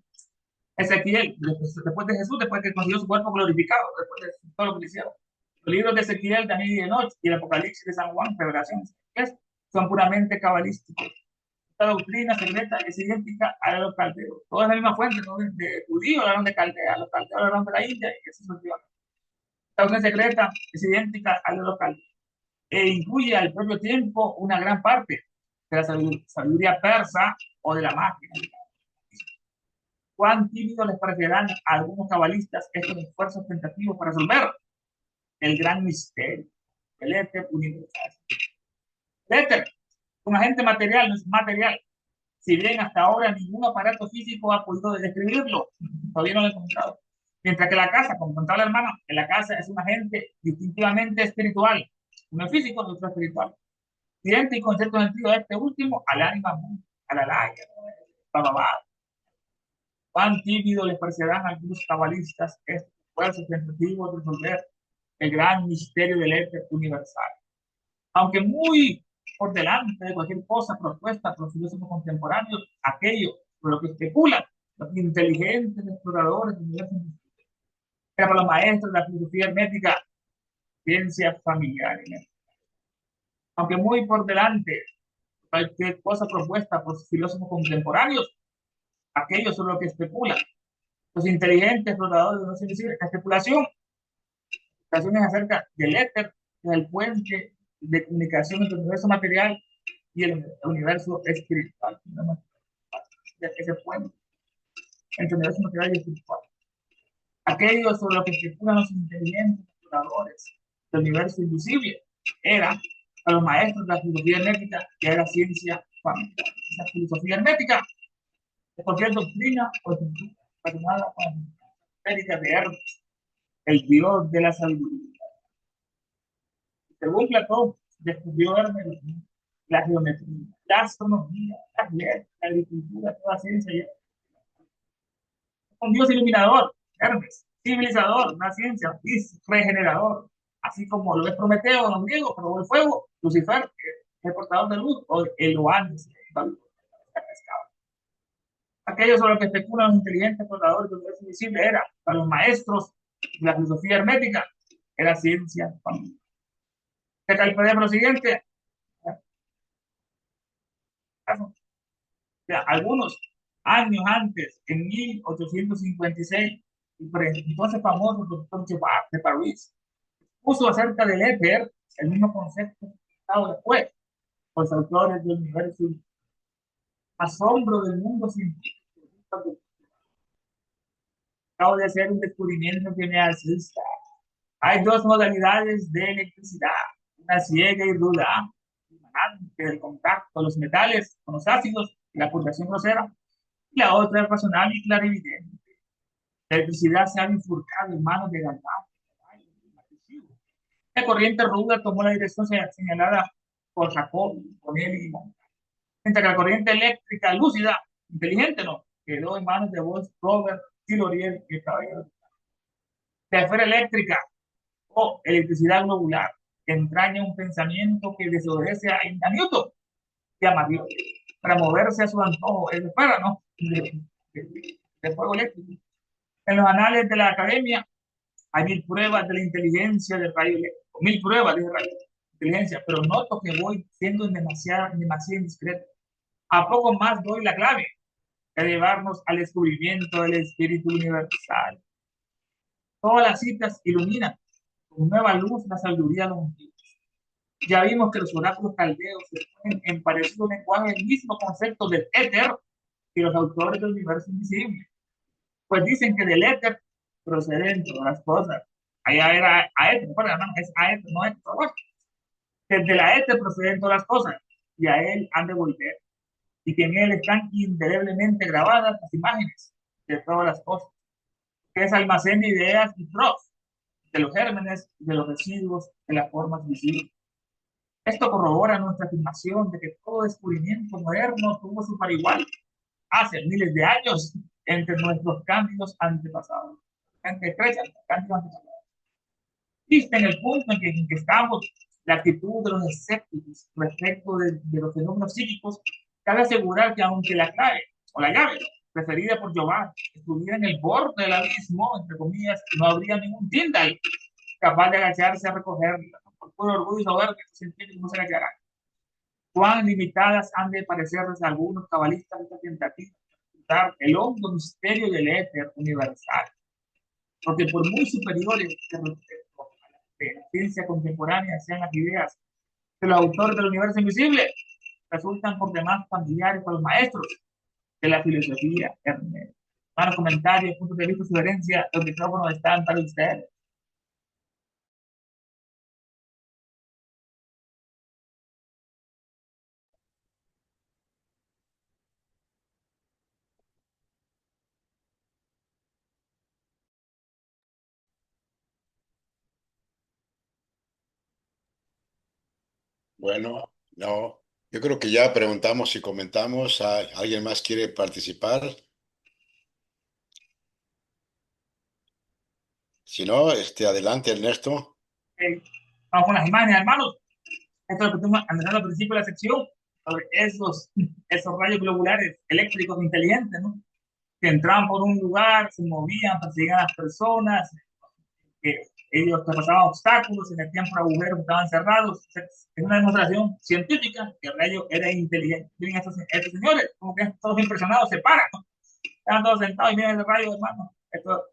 Ezequiel, después de Jesús, después que consiguió su cuerpo glorificado, después de todo lo que le hicieron. Los libros de Ezequiel, Daniel y Enoch y el Apocalipsis de San Juan, revelaciones, son puramente cabalísticos. Esta doctrina secreta es idéntica a la de los caldeos. Toda es la misma fuente, ¿no? De judíos hablaron de Caldea, los caldeos hablaron de la India y eso sucesivamente. Esta doctrina secreta es idéntica a la de los caldeos e incluye al propio tiempo una gran parte de la sabiduría persa o de la máquina. ¿Cuán tímidos les parecerán a algunos cabalistas estos esfuerzos tentativos para resolver el gran misterio del éter universal? El éter, un agente material, no es material. Si bien hasta ahora ningún aparato físico ha podido describirlo, todavía no lo he encontrado. Mientras que la casa, como contaba la hermana, en la casa es un agente distintivamente espiritual. Uno es físico, otro es espiritual. Idéntico en cierto sentido a este último, al ánima, a la laya, bababá. Cuán tímido les parecerán a algunos cabalistas estos esfuerzos tentativos de resolver el gran misterio del éter universal. Aunque muy por delante de cualquier cosa propuesta por los filósofos contemporáneos, aquello por lo que especulan los inteligentes exploradores del universo, era para los maestros de la filosofía hermética, ciencia familiar. Aunque muy por delante de cualquier cosa propuesta por los filósofos contemporáneos, aquellos son los que especulan. Los inteligentes exploradores de los invisibles. La especulación es acerca del éter, del puente de comunicación entre el universo material y el universo espiritual. Ese puente entre el universo material y el espiritual. Aquellos sobre los que especulan los inteligentes exploradores del universo invisible era a los maestros de la filosofía hermética, que era ciencia familiar. La filosofía hermética de cualquier doctrina o estructura relacionada con la esférica de Hermes, el dios de la sabiduría. Según Platón, descubrió Hermes la geometría, la astronomía, las letras, la agricultura, toda ciencia. Un dios iluminador, Hermes, civilizador, una ciencia, regenerador, así como lo es Prometeo, los griegos, probó el fuego, Lucifer, que es el portador de luz, o el Oanes, aquellos sobre los que especulan los inteligentes portadores del universo invisible era, para los maestros de la filosofía hermética, era ciencia familiar. ¿Qué tal? Por lo siguiente, algunos años antes, en 1856, el entonces famoso doctor Jobard de París puso acerca del éter el mismo concepto dado después por los autores del universo. Asombro del mundo científico. Acabo de hacer un descubrimiento que me asusta. Hay dos modalidades de electricidad, una ciega y ruda, del contacto de los metales con los ácidos y la pulsación grosera, y la otra es racional y clarividente. La electricidad se ha bifurcado en manos de Galván. La corriente ruda tomó la dirección señalada por Jacobi, Bonelli y Monta. Mientras que la corriente eléctrica lúcida, inteligente, no, quedó en manos de Wolf, Robert, Siloriel y el caballero. La esfera eléctrica o electricidad globular entraña un pensamiento que desobedece a Newton, llama Dios, para moverse a su antojo. Es de esfera, ¿no? De fuego eléctrico. En los anales de la academia hay 1000 pruebas de la inteligencia del rayo eléctrico, 1000 pruebas de rayo inteligencia, pero noto que voy siendo demasiado indiscreto. A poco más doy la clave de llevarnos al descubrimiento del espíritu universal. Todas las citas iluminan con nueva luz la sabiduría de los antiguos. Ya vimos que los oráculos caldeos se ponen en parecido lenguaje el mismo concepto del éter que los autores del universo invisible. Pues dicen que del éter proceden todas las cosas. Allá era aéter, es aéter, no es. Desde la éter proceden todas las cosas y a él han de volver. y que en él están indeleblemente grabadas las imágenes de todas las cosas, que es almacén de ideas y pros, de los gérmenes y de los residuos de las formas visibles. Esto corrobora nuestra afirmación de que todo descubrimiento moderno tuvo su par igual hace miles de años entre nuestros cándidos antepasados. Viste en el punto en que estamos, la actitud de los escépticos respecto de los fenómenos psíquicos, cabe asegurar que aunque la clave o la llave preferida por Giovanni estuviera en el borde del abismo, entre comillas, no habría ningún Tyndall capaz de agacharse a recogerla. Por puro orgullo saber que estos científicos no se agacharán. Cuán limitadas han de parecerles a algunos cabalistas esta tentativa de ocultar el hondo misterio del éter universal. Porque por muy superiores que respecto a la ciencia contemporánea sean las ideas de los autores del universo invisible, resultan por demás familiares para los maestros de la filosofía hermética. Para comentarios, puntos de vista, sugerencias, los micrófonos están para ustedes. Bueno, no, yo creo que ya preguntamos y comentamos. ¿Alguien más quiere participar? Si no, adelante, Ernesto. Vamos con las imágenes, hermanos. Esto es lo que estuvimos analizando al principio de la sección, sobre esos rayos globulares eléctricos inteligentes, ¿no? Que entraban por un lugar, se movían, perseguían a las personas, que ellos pasaban obstáculos, se metían por agujeros, estaban cerrados. Es una demostración científica que el rayo era inteligente. Miren estos señores, como que todos impresionados, se paran, ¿no? Estaban todos sentados y miren ese rayo, hermano.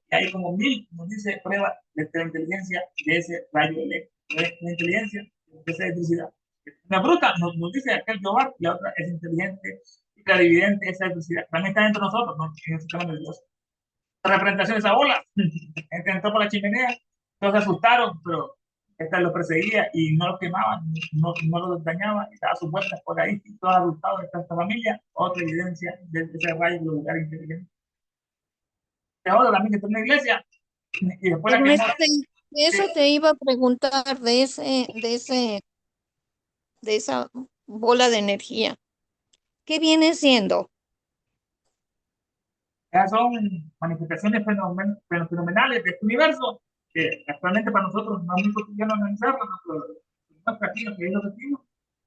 Y hay como 1000, nos dice, pruebas de la inteligencia de ese rayo eléctrico, la inteligencia de esa electricidad. Una bruta nos dice aquel Jobar, y la otra es inteligente y clarividente esa electricidad. También está dentro de nosotros, ¿no? En el sistema nervioso. La representación de esa bola, entró por la chimenea, todos se asustaron, pero esta los perseguía y no los quemaban, no los dañaba, y estaba sus vueltas por ahí, y todos asustados de esta familia. Otra evidencia de ese rayo global inteligente. Ahora también que está en la iglesia, y después la quemó. Eso te iba a preguntar de esa bola de energía. ¿Qué viene siendo? Esas son manifestaciones fenomenales de este universo, que actualmente para nosotros no es muy cotidiano analizarlo, nuestra aquí, que es lo que decimos,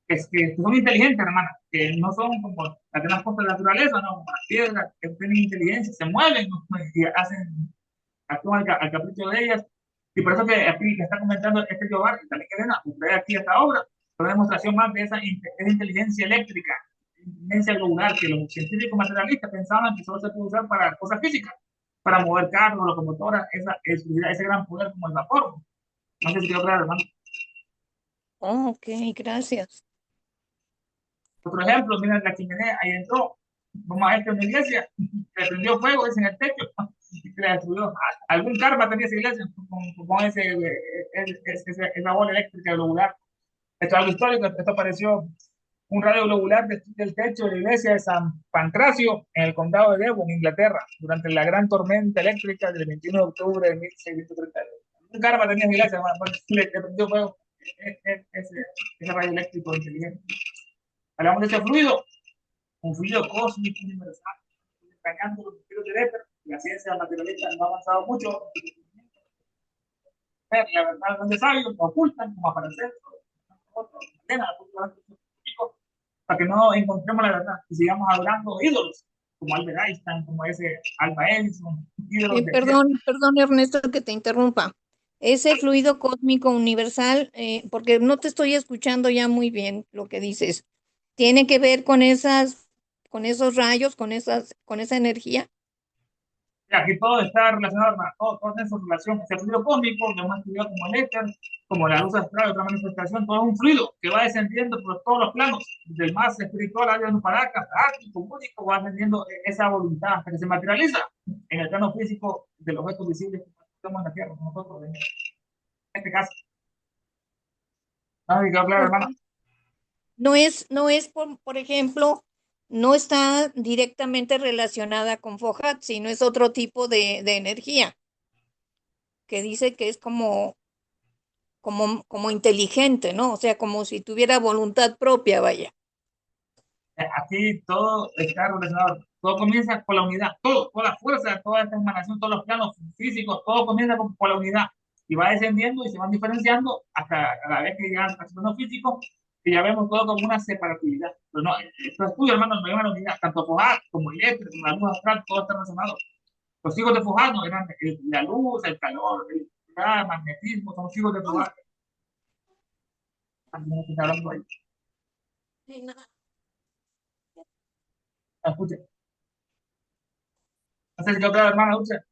es que son inteligentes, hermana, que no son como las demás cosas de la naturaleza, no, como las piedras, que tienen inteligencia, se mueven, ¿no? Y actúan al capricho de ellas. Y por eso que aquí que está comentando este Jovar, y también Elena, usted aquí esta obra, es una demostración más de esa inteligencia eléctrica, inteligencia globular, que los científicos materialistas pensaban que solo se puede usar para cosas físicas, para mover carros, locomotoras, ese gran poder como el vapor. No sé si quedó claro, hermano. Oh, ok, gracias. Otro ejemplo, miren la chimenea, ahí entró un maestro en la iglesia, le prendió fuego en el techo y se la destruyó. Algún karma tenía esa iglesia con esa bola eléctrica globular. Esto es algo histórico, esto apareció un radio globular del techo de la iglesia de San Pancracio en el condado de Devon, Inglaterra, durante la gran tormenta eléctrica del 21 de octubre de 1632. Un karma tenía esa iglesia, le prendió fuego ese rayo eléctrico inteligente. Hablamos de ese fluido, un fluido cósmico universal, extrañando los misterios del éter. La ciencia materialista no ha avanzado mucho. La verdad, los sabios lo ocultan como aparecer para que no encontremos la verdad y sigamos adorando ídolos como Albert Einstein, como ese Alba Edison. Perdón, Ernesto, que te interrumpa. Ese fluido cósmico universal, porque no te estoy escuchando ya muy bien lo que dices, ¿tiene que ver con esos rayos, con esa energía? Aquí todo está relacionado, hermano, todo tiene su relación. Ese fluido cósmico, de una actividad como el éter, como la luz astral, otra manifestación, todo es un fluido que va descendiendo por todos los planos, del más espiritual a la paracas, ático, único, va ascendiendo esa voluntad hasta que se materializa en el plano físico de los objetos visibles que estamos en la Tierra, nosotros, en este caso. ¿No? Claro, hermano. No es por ejemplo, no está directamente relacionada con Fohat, sino es otro tipo de energía que dice que es como inteligente, ¿no? O sea, como si tuviera voluntad propia, vaya. Aquí todo está relacionado, todo comienza con la unidad, todo, toda la fuerza, toda esta emanación, todos los planos físicos, todo comienza con la unidad y va descendiendo y se van diferenciando hasta a la vez que llegan al plano físico, que ya vemos todo como una separatividad. Pero no, esto es tuyo, hermano, no hay una unidad, tanto Fojar como el éter, como la luz astral, todo está relacionado. Los hijos de Fojar no eran la luz, el calor, el magnetismo, son los hijos de Fojar. Hablando ahí. Escuchen. No sé si otra hermana, escucha.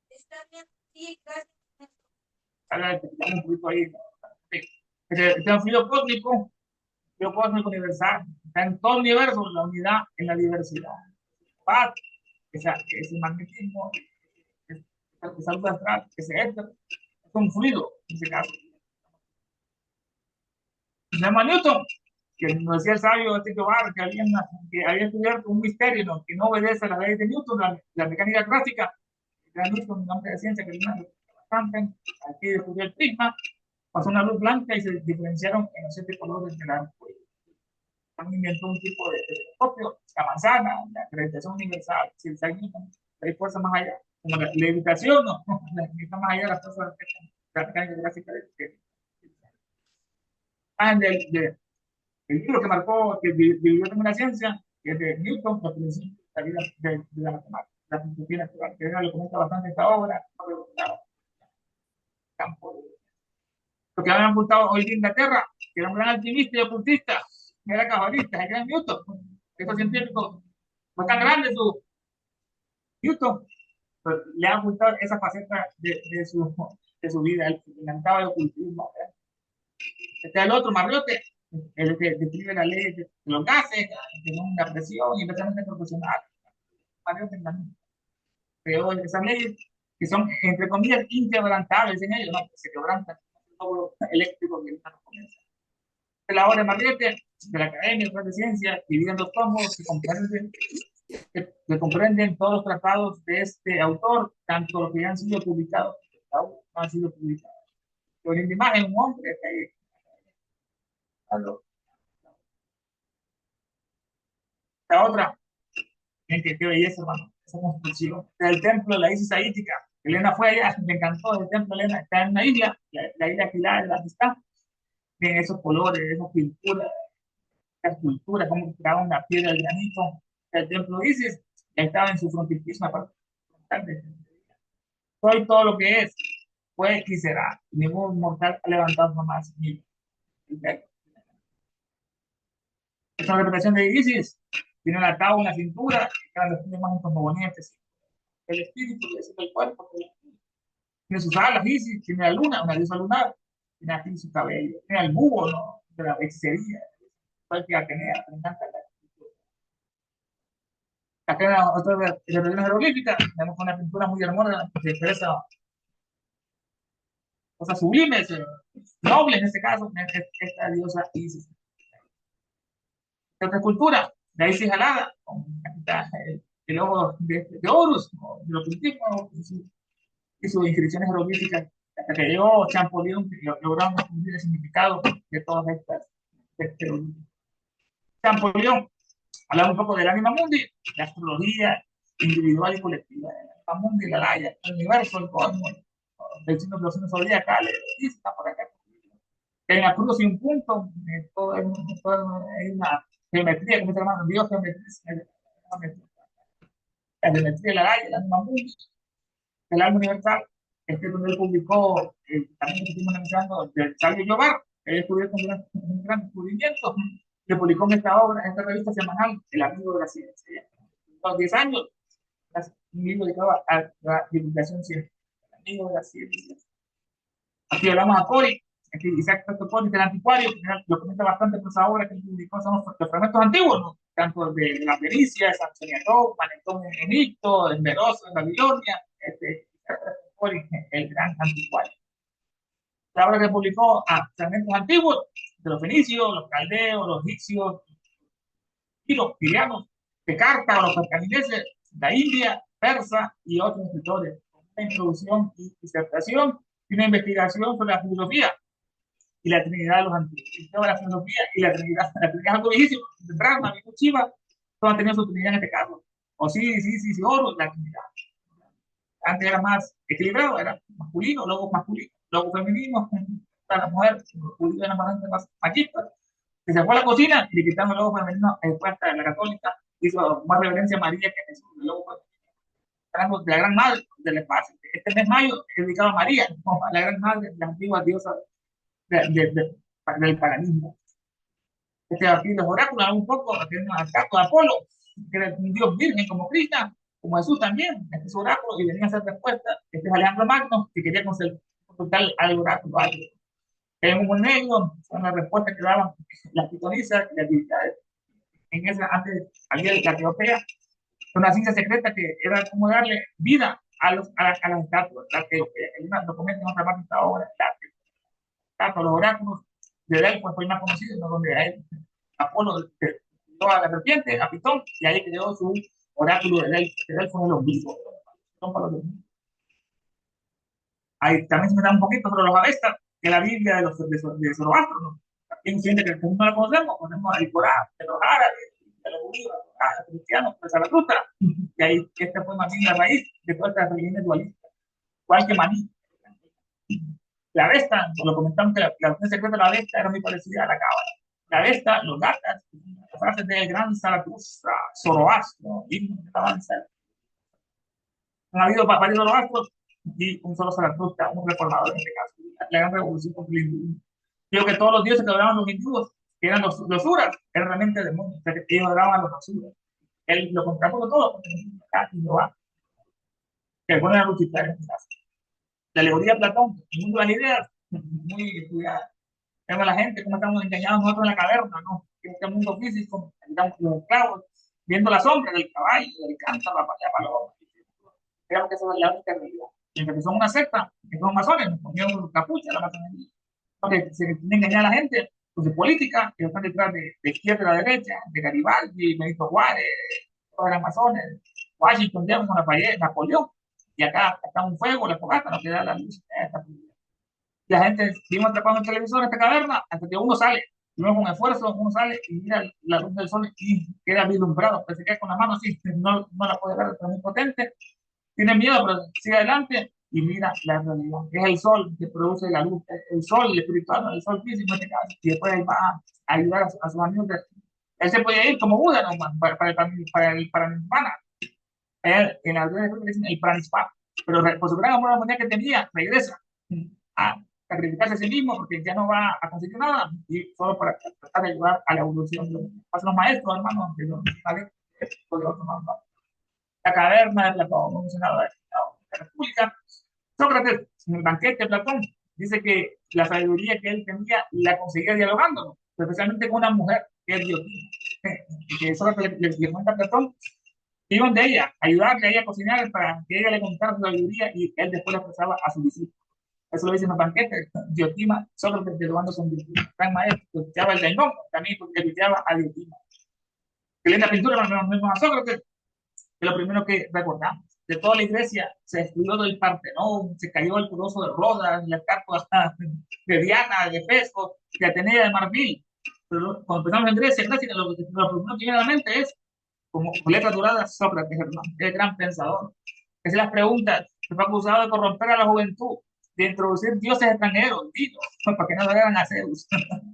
Está bien, sí, gracias. Un poquito ahí. Este es un fluido cósmico universal. Está en todo el universo, la unidad en la diversidad. Paz, ese magnetismo, esa luz astral, ese éter, es un fluido, en ese caso. Se llama Newton, que nos decía el sabio Jehová, que había descubierto un misterio, ¿no? Que no obedece a la ley de Newton, la mecánica clásica. Era Newton, un hombre de ciencia que vino bastante, aquí descubrió el prisma, pasó una luz blanca y se diferenciaron en los 7 colores del arco. También inventó un tipo de telescopio, la manzana, la gravitación universal, si el Newton, hay fuerza más allá, como la levitación, no, está más allá de las fuerzas de la mecánica clásica el libro que marcó, que vivió también la ciencia, que es de Newton, los principios de la vida de la matemática, la filosofía natural, que lo comenta bastante esta obra, campo. Lo que habían ocultado hoy de Inglaterra, que era un gran alquimista y ocultista, que era cabalista, que era Newton. Estos científicos fue tan grande su Newton, pues, le ha ocultado esa faceta de su vida, el que encantaba el ocultismo. Este es el otro, Marriote, el que describe la ley de los gases, que son una presión inversamente proporcional. Marriote también creó esas leyes que son, entre comillas, inquebrantables en ellos, no, se quebrantan todo eléctrico que no comienza. La obra de Marriote, de la Academia de Ciencias, dividida en 2 tomos que comprenden todos los tratados de este autor, tanto los que han sido publicados, no han sido publicados. Por la imagen, un hombre que hay. La otra, qué belleza, hermano, esa construcción del templo de la Isis Aítica. Elena fue allá, me encantó el templo de Elena, está en una isla, la isla Pilar, de la amistad. Tienen esos colores, esas pinturas, esas culturas, como creaban una piedra de granito. El templo de Isis ya estaba en su frontispicio, aparte. Soy todo lo que es, fue y será. Ningún mortal ha levantado jamás. Esta representación de Isis tiene la tabla en la cintura, que eran los más cosmogonentes. El espíritu, que es el cuerpo, tiene sus alas, Isis, tiene la luna, una diosa lunar, tiene aquí su cabello, tiene el búho, ¿no? De la hechicería, cualquier Atenea, me encanta la acá en otra religión jeroglífica, tenemos una pintura muy hermosa que expresa cosas sublimes, nobles en este caso, esta diosa Isis. Otra cultura, la Isis alada, con el ojo de Horus, de los cultivos, y sus inscripciones jeroglíficas, hasta que llegó Champollion, que lograron descubrir el significado de todas estas jeroglíficas. Champollion hablaba un poco del ánima mundi, la astrología individual y colectiva, el ánima mundi, la laya, el universo, el cosmos, el signo de los signos zodiacales, está por acá. En la cruz y un punto, todo es una geometría, como se llama, Dios geometría, la geometría de la laya, el ánima mundi, el alma universal, donde él publicó, también estuvimos analizando, del sabio Yobar, que descubrió un gran descubrimiento, que publicó en esta obra, en esta revista semanal, El Amigo de la Ciencia. A los 10 años, un libro dedicado a la divulgación científica, El Amigo de la Ciencia. Aquí hablamos a Cori, aquí Isaac Cori, del anticuario, que lo comenta bastante por esa obra que él publicó, son los fragmentos antiguos, ¿no? Tanto de la pericia, San Soniató, Manetón en Egipto, en Meroso, en Babilonia, el gran anticuario. La obra que publicó fragmentos antiguos de los fenicios, los caldeos, los egipcios, los sirianos, de Cartago, los cartagineses, la India, persa y otros escritores. Una introducción y disertación y una investigación sobre la filosofía y la Trinidad de los antiguos. Y toda la filosofía y la Trinidad es algo viejísimo. Brahma, Shiva, todos han tenido su Trinidad en este caso. Sí, oro, la Trinidad. Antes era más equilibrado, era masculino, luego femenino, para la mujer, masculino era más machista. Se fue a la cocina y le quitaron el logo femenino, después hasta la católica hizo más reverencia a María que a Jesús. El logo femenino de la gran madre del espacio. Este mes mayo es dedicado a María, a la gran madre de las antiguas diosas del paganismo. Aquí los oráculos, un poco, tenemos al caso de Apolo, que era un dios virgen como Krishna, como Jesús también, este es oráculo, y venía a hacer respuesta. Este es Alejandro Magno, que quería consultar al oráculo. En un negro, son las respuestas que daban las pitonisas y las divinidades. En esa, antes había la teopea, una ciencia secreta que era como darle vida a las estatuas, la teopea. Hay un documento en otra parte de esta obra, los oráculos de Delfos fue más conocido, ¿no? Donde a él, Apolo dio a la serpiente, a Pitón, y ahí creó su oráculo de Delfos en los vivos. Ahí también se me da un poquito sobre los Avestas, que la Biblia de Zoroastro, ¿no? Aquí siente que no la conocemos el Corán, de los árabes, de los judíos, los cristianos, de Zaratustra, y ahí esta fue más bien la raíz de todas estas religiones dualistas, igual que Maní. La Avesta, lo comentamos que la versión secreta de la Avesta era muy parecida a la Cábala. La Avesta, los gatas, las frases del gran Zaratustra, Zoroastro, himno de alabanza. Han habido varios Zoroastros y un solo Zaratustra, un reformador en este caso. La gran revolución con el hinduismo. Digo que todos los dioses que adoraban los hindúes, que eran los suras, eran realmente demonios, o sea, que ellos adoraban a los asuras. Él lo contrapuso todo, que pone a Lucifer en este caso. La alegoría de Platón, el mundo de las ideas, muy estudiada. Vemos a la gente, cómo estamos engañados nosotros en la caverna, ¿no? En este mundo físico, estamos los esclavos, viendo la sombra del caballo, del cántaro, la paloma. Creo que esa es la única realidad. Mientras que son una secta, que son masones, nos ponieron capucha a la masonería. Porque se quiere engañar a la gente, pues de política, que están detrás de izquierda y la derecha, de Garibaldi, Benito Juárez, todos eran masones, Washington, Jefferson, Lafayette, Napoleón. Y acá está un fuego, la fogata, no queda la luz. La gente vimos atrapado en el televisor en esta caverna hasta que uno sale. Luego con esfuerzo uno sale y mira la luz del sol y queda vislumbrado. Pero se queda con la mano así, no la puede ver, es muy potente. Tiene miedo, pero sigue adelante y mira la realidad. Es el sol que produce la luz, el sol, el espiritual, el sol físico en este caso. Y después él va a ayudar a sus amigos. Él se puede ir como Buda, ¿no? para el Nirvana. En la Biblia dicen el Pranispa, pero por su gran amor a la humanidad que tenía, regresa a sacrificarse a sí mismo porque ya no va a conseguir nada y solo para tratar de ayudar a la evolución. Pasan los maestros, hermanos, de los la caverna de Platón, no mencionado de la República. Sócrates, en el banquete de Platón, dice que la sabiduría que él tenía la conseguía dialogando, especialmente con una mujer que es Diotima. Que Sócrates le cuenta a Platón iban de ella, ayudarle a ella a cocinar para que ella le contara su sabiduría y él después la expresaba a su discípulo. Eso lo dice en los banquetes. Diotima, Sócrates dialogando con Diotima. Gran maestro, estudiaba el Daimón, también estudiaba a Diotima. Que en la pintura nos vemos a Sócrates, que lo primero que recordamos. De toda la iglesia se destruyó del Partenón, se cayó el Coloso de Rodas, la estatua de Diana, de Fesco, de Atenea, de Marfil. Pero cuando empezamos en Grecia, lo primero que viene a la mente es como letras doradas, Sócrates, hermano, el gran pensador. Que se las preguntas, se fue acusado de corromper a la juventud, de introducir dioses extranjeros, dinos, para que no adoraran a Zeus.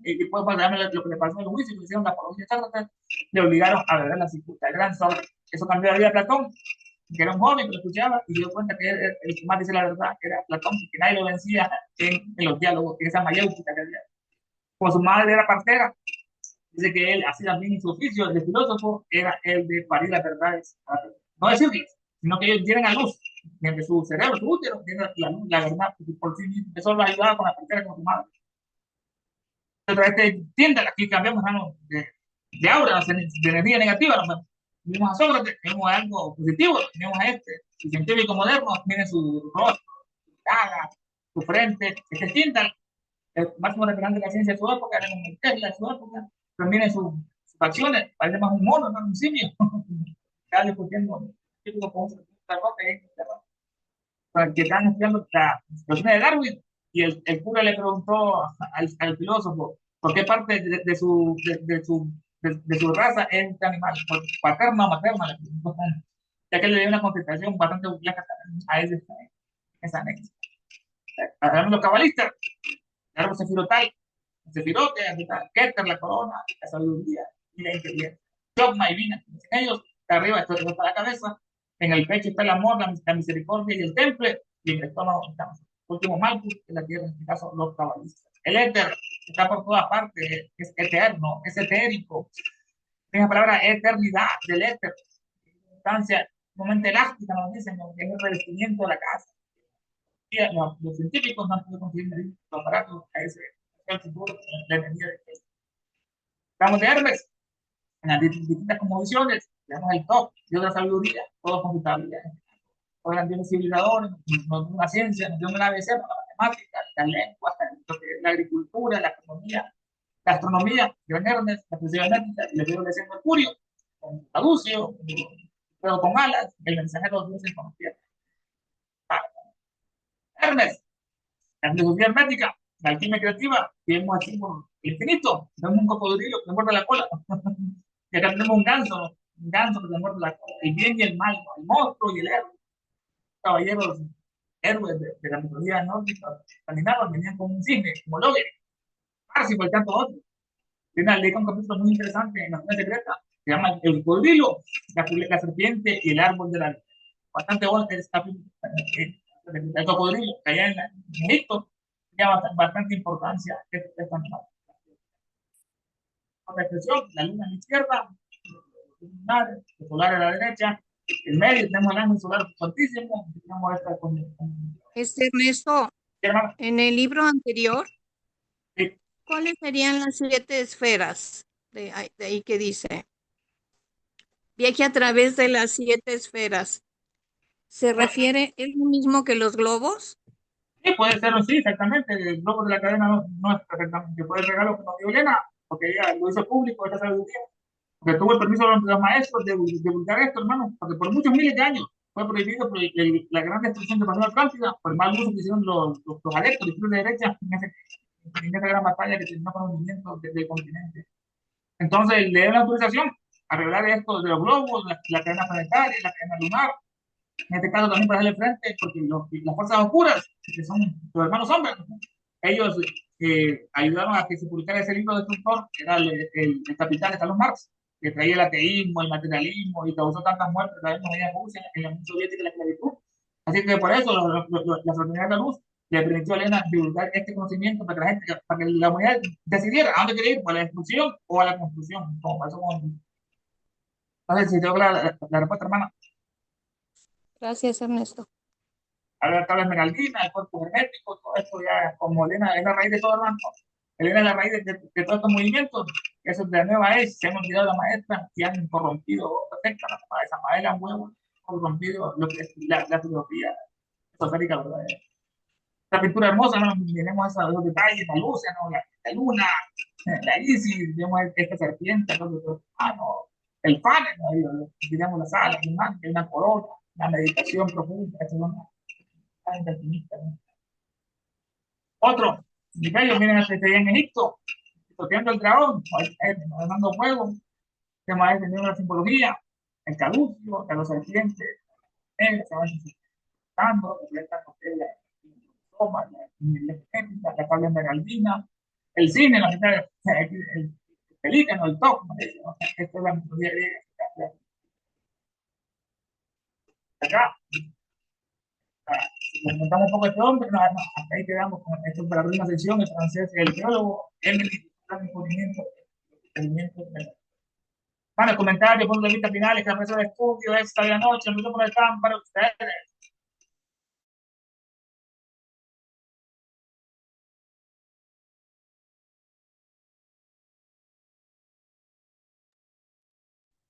Y después, para lo que le pasó a Luis, y le hicieron la apología de Sócrates, le obligaron a beber la cicuta, el gran Sócrates. Eso cambió la vida de Platón, que era un joven que lo escuchaba y dio cuenta que el que más dice la verdad era Platón, que nadie lo vencía en los diálogos, en esa mayéutica que había. Como su madre era partera, dice que él hacía también su oficio de filósofo, era el de parir las verdades, no decirles, sino que ellos tienen a luz, mientras su cerebro, su útero, tiene la luz, la verdad, por sí mismo. Eso lo ayudaba con la partera con su madre. Entonces, tienda, aquí cambiamos de aura, de energía negativa, ¿no? Vimos a Sócrates, vemos algo positivo, tenemos a el científico moderno, tiene su rostro, su cara, su frente, este Tyndall, el máximo referente de la ciencia de su época, era como Tesla de su época, también en su facciones, parece más un mono, no un simio. Está discutiendo típico con un sacerdote ahí en Inglaterra, para que están estudiando la situación de Darwin, y el cura le preguntó al filósofo por qué parte de su raza es este animal, paterna o materna, le preguntó, ya que le dio una contestación bastante compleja a esa anécdota. Hablando de los cabalistas, el árbol sefirotal, el sefirote, el Keter, la corona, la sabiduría y la inteligencia. Dogma y Vina, en ellos, de arriba está la cabeza, en el pecho está el amor, la misericordia y el temple, y en el estómago está el último Malkus, en la tierra, en este caso, los cabalistas. El éter está por todas partes, es eterno, es etérico. Esa palabra eternidad del éter, instancia, momento elástica, nos dicen, que es el revestimiento de la casa. Los científicos no han podido conseguir medir los aparatos a ese futuro, la energía de que hablamos de Hermes, en las distintas cosmovisiones, tenemos el top, Dios de la sabiduría, todo con su habilidad. Todos eran bienes civilizadores, nos dio una ciencia, nos dio una ABC, la matemática, la lengua, la agricultura, la economía, la astronomía, gran Hermes, la física genética, y le dio el Mercurio, con Caducio, pero con alas, el mensajero de los dioses con tierra. Hermes, la filosofía hermética, la alquimia creativa, que vemos aquí por el infinito, tenemos un cocodrilo que se muerde la cola, y acá tenemos un ganso que se muerde la cola, el bien y el mal, el monstruo y el héroe, caballeros, héroes de la mitología nórdica, escandinavos, venían con un cisne, como Loge, Parsifal y tantos otros. Tiene una ley con un capítulo muy interesante en la zona secreta, se llama el cocodrilo, la serpiente y el árbol de la vida. Bastante bueno este capítulo. El cocodrilo, que allá en Egipto, tenía bastante importancia este animal. Otra expresión, la luna a la izquierda, el solar a la derecha, en medio tenemos el ángel solar fortísimo, tenemos esta Ernesto, hermano, en el libro anterior, sí, ¿cuáles serían las 7 esferas? De ahí que dice, viaje a través de las 7 esferas. ¿Se refiere, es lo mismo que los globos? sí, puede ser, sí, exactamente, el globo de la cadena no es perfectamente, puede ser algo que nos dio Elena, porque ella lo hizo público, esta sabiduría, porque tuvo el permiso de los maestros de divulgar esto, hermano, porque por muchos miles de años fue prohibido por la gran destrucción de Paseo Atlántida, por el mal uso que hicieron los adeptos de izquierda y derecha en esa gran batalla que terminó con los movimientos del continente. Entonces le dio la autorización a revelar esto de los globos, la cadena planetaria, la cadena lunar, en este caso también para darle frente, porque las fuerzas oscuras, que son los hermanos hombres, ellos ayudaron a que se publicara ese libro destructor, que era el Capital de Carlos Marx, que traía el ateísmo, el materialismo y causó tantas muertes también en Rusia, en la Unión Soviética y la esclavitud. Así que por eso la Fraternidad de la Luz le permitió a Elena divulgar este conocimiento para que la gente, para que la humanidad decidiera a dónde quería ir, a la destrucción o a la construcción, como pasó con. Entonces, si tengo la respuesta, hermana. Gracias, Ernesto. A la tabla esmeraldina, el cuerpo hermético, todo esto ya, como Elena es la raíz de todo, hermano. Elena es la raíz de todos estos movimientos. Eso de la nueva es, se han olvidado de la maestra y han corrompido, perfecta, esa maestra han huevo, corrompido lo que es la filosofía esotérica verdadera. La pintura hermosa, ¿no? Miremos esos detalles, la luz, ¿no? La luna, la Isis, vemos esta serpiente, el pan, ¿no? Digamos las alas, una corona, la meditación profunda, eso es una intimista, ¿no? Otro, ellos miren a este en Egipto, toteando el dragón, mandando fuego, que más es teniendo la simbología, el caducio, la serpiente, se van insultando, reflejan la tabla esmeraldina, el cine, la mitad, el pelícano, el top, esto es la mitología griega. Acá, si comentamos un poco de este hombre, hasta ahí quedamos con esto para abrir una sesión, el francés, el teólogo, el descubrimiento. Bueno, comentarios, puntos de vista finales, que la mesa de estudio esta de la noche, el micrófono están para ustedes.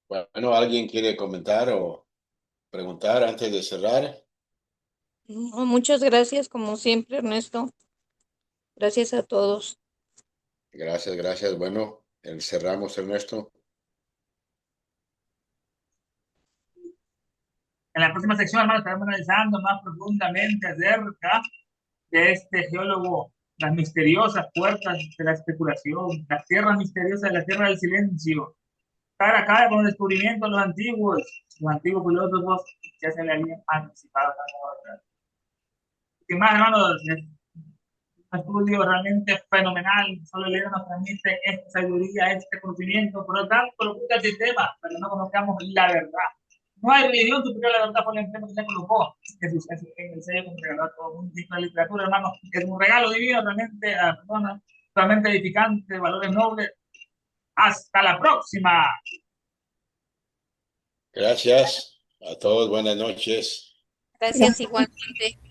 Bueno, ¿alguien quiere comentar o preguntar antes de cerrar? Muchas gracias, como siempre, Ernesto. Gracias a todos. Gracias, gracias. Bueno, cerramos, Ernesto. En la próxima sección, hermanos, estaremos analizando más profundamente acerca de este geólogo, las misteriosas puertas de la especulación, las tierras misteriosas, la tierra del silencio, cara a cara con el descubrimiento de los antiguos filósofos ya se le habían anticipado. Y más, hermanos, es un estudio realmente fenomenal, solo el libro nos permite esta sabiduría, este conocimiento, por lo tanto, lo busca el sistema, pero no conozcamos la verdad. No hay religión superior a la verdad, por el ejemplo que se colocó en el sello que regaló a todo un tipo de literatura, hermano, que es un regalo divino realmente a personas totalmente edificante, valores nobles. Hasta la próxima. Gracias a todos, buenas noches. Gracias igualmente.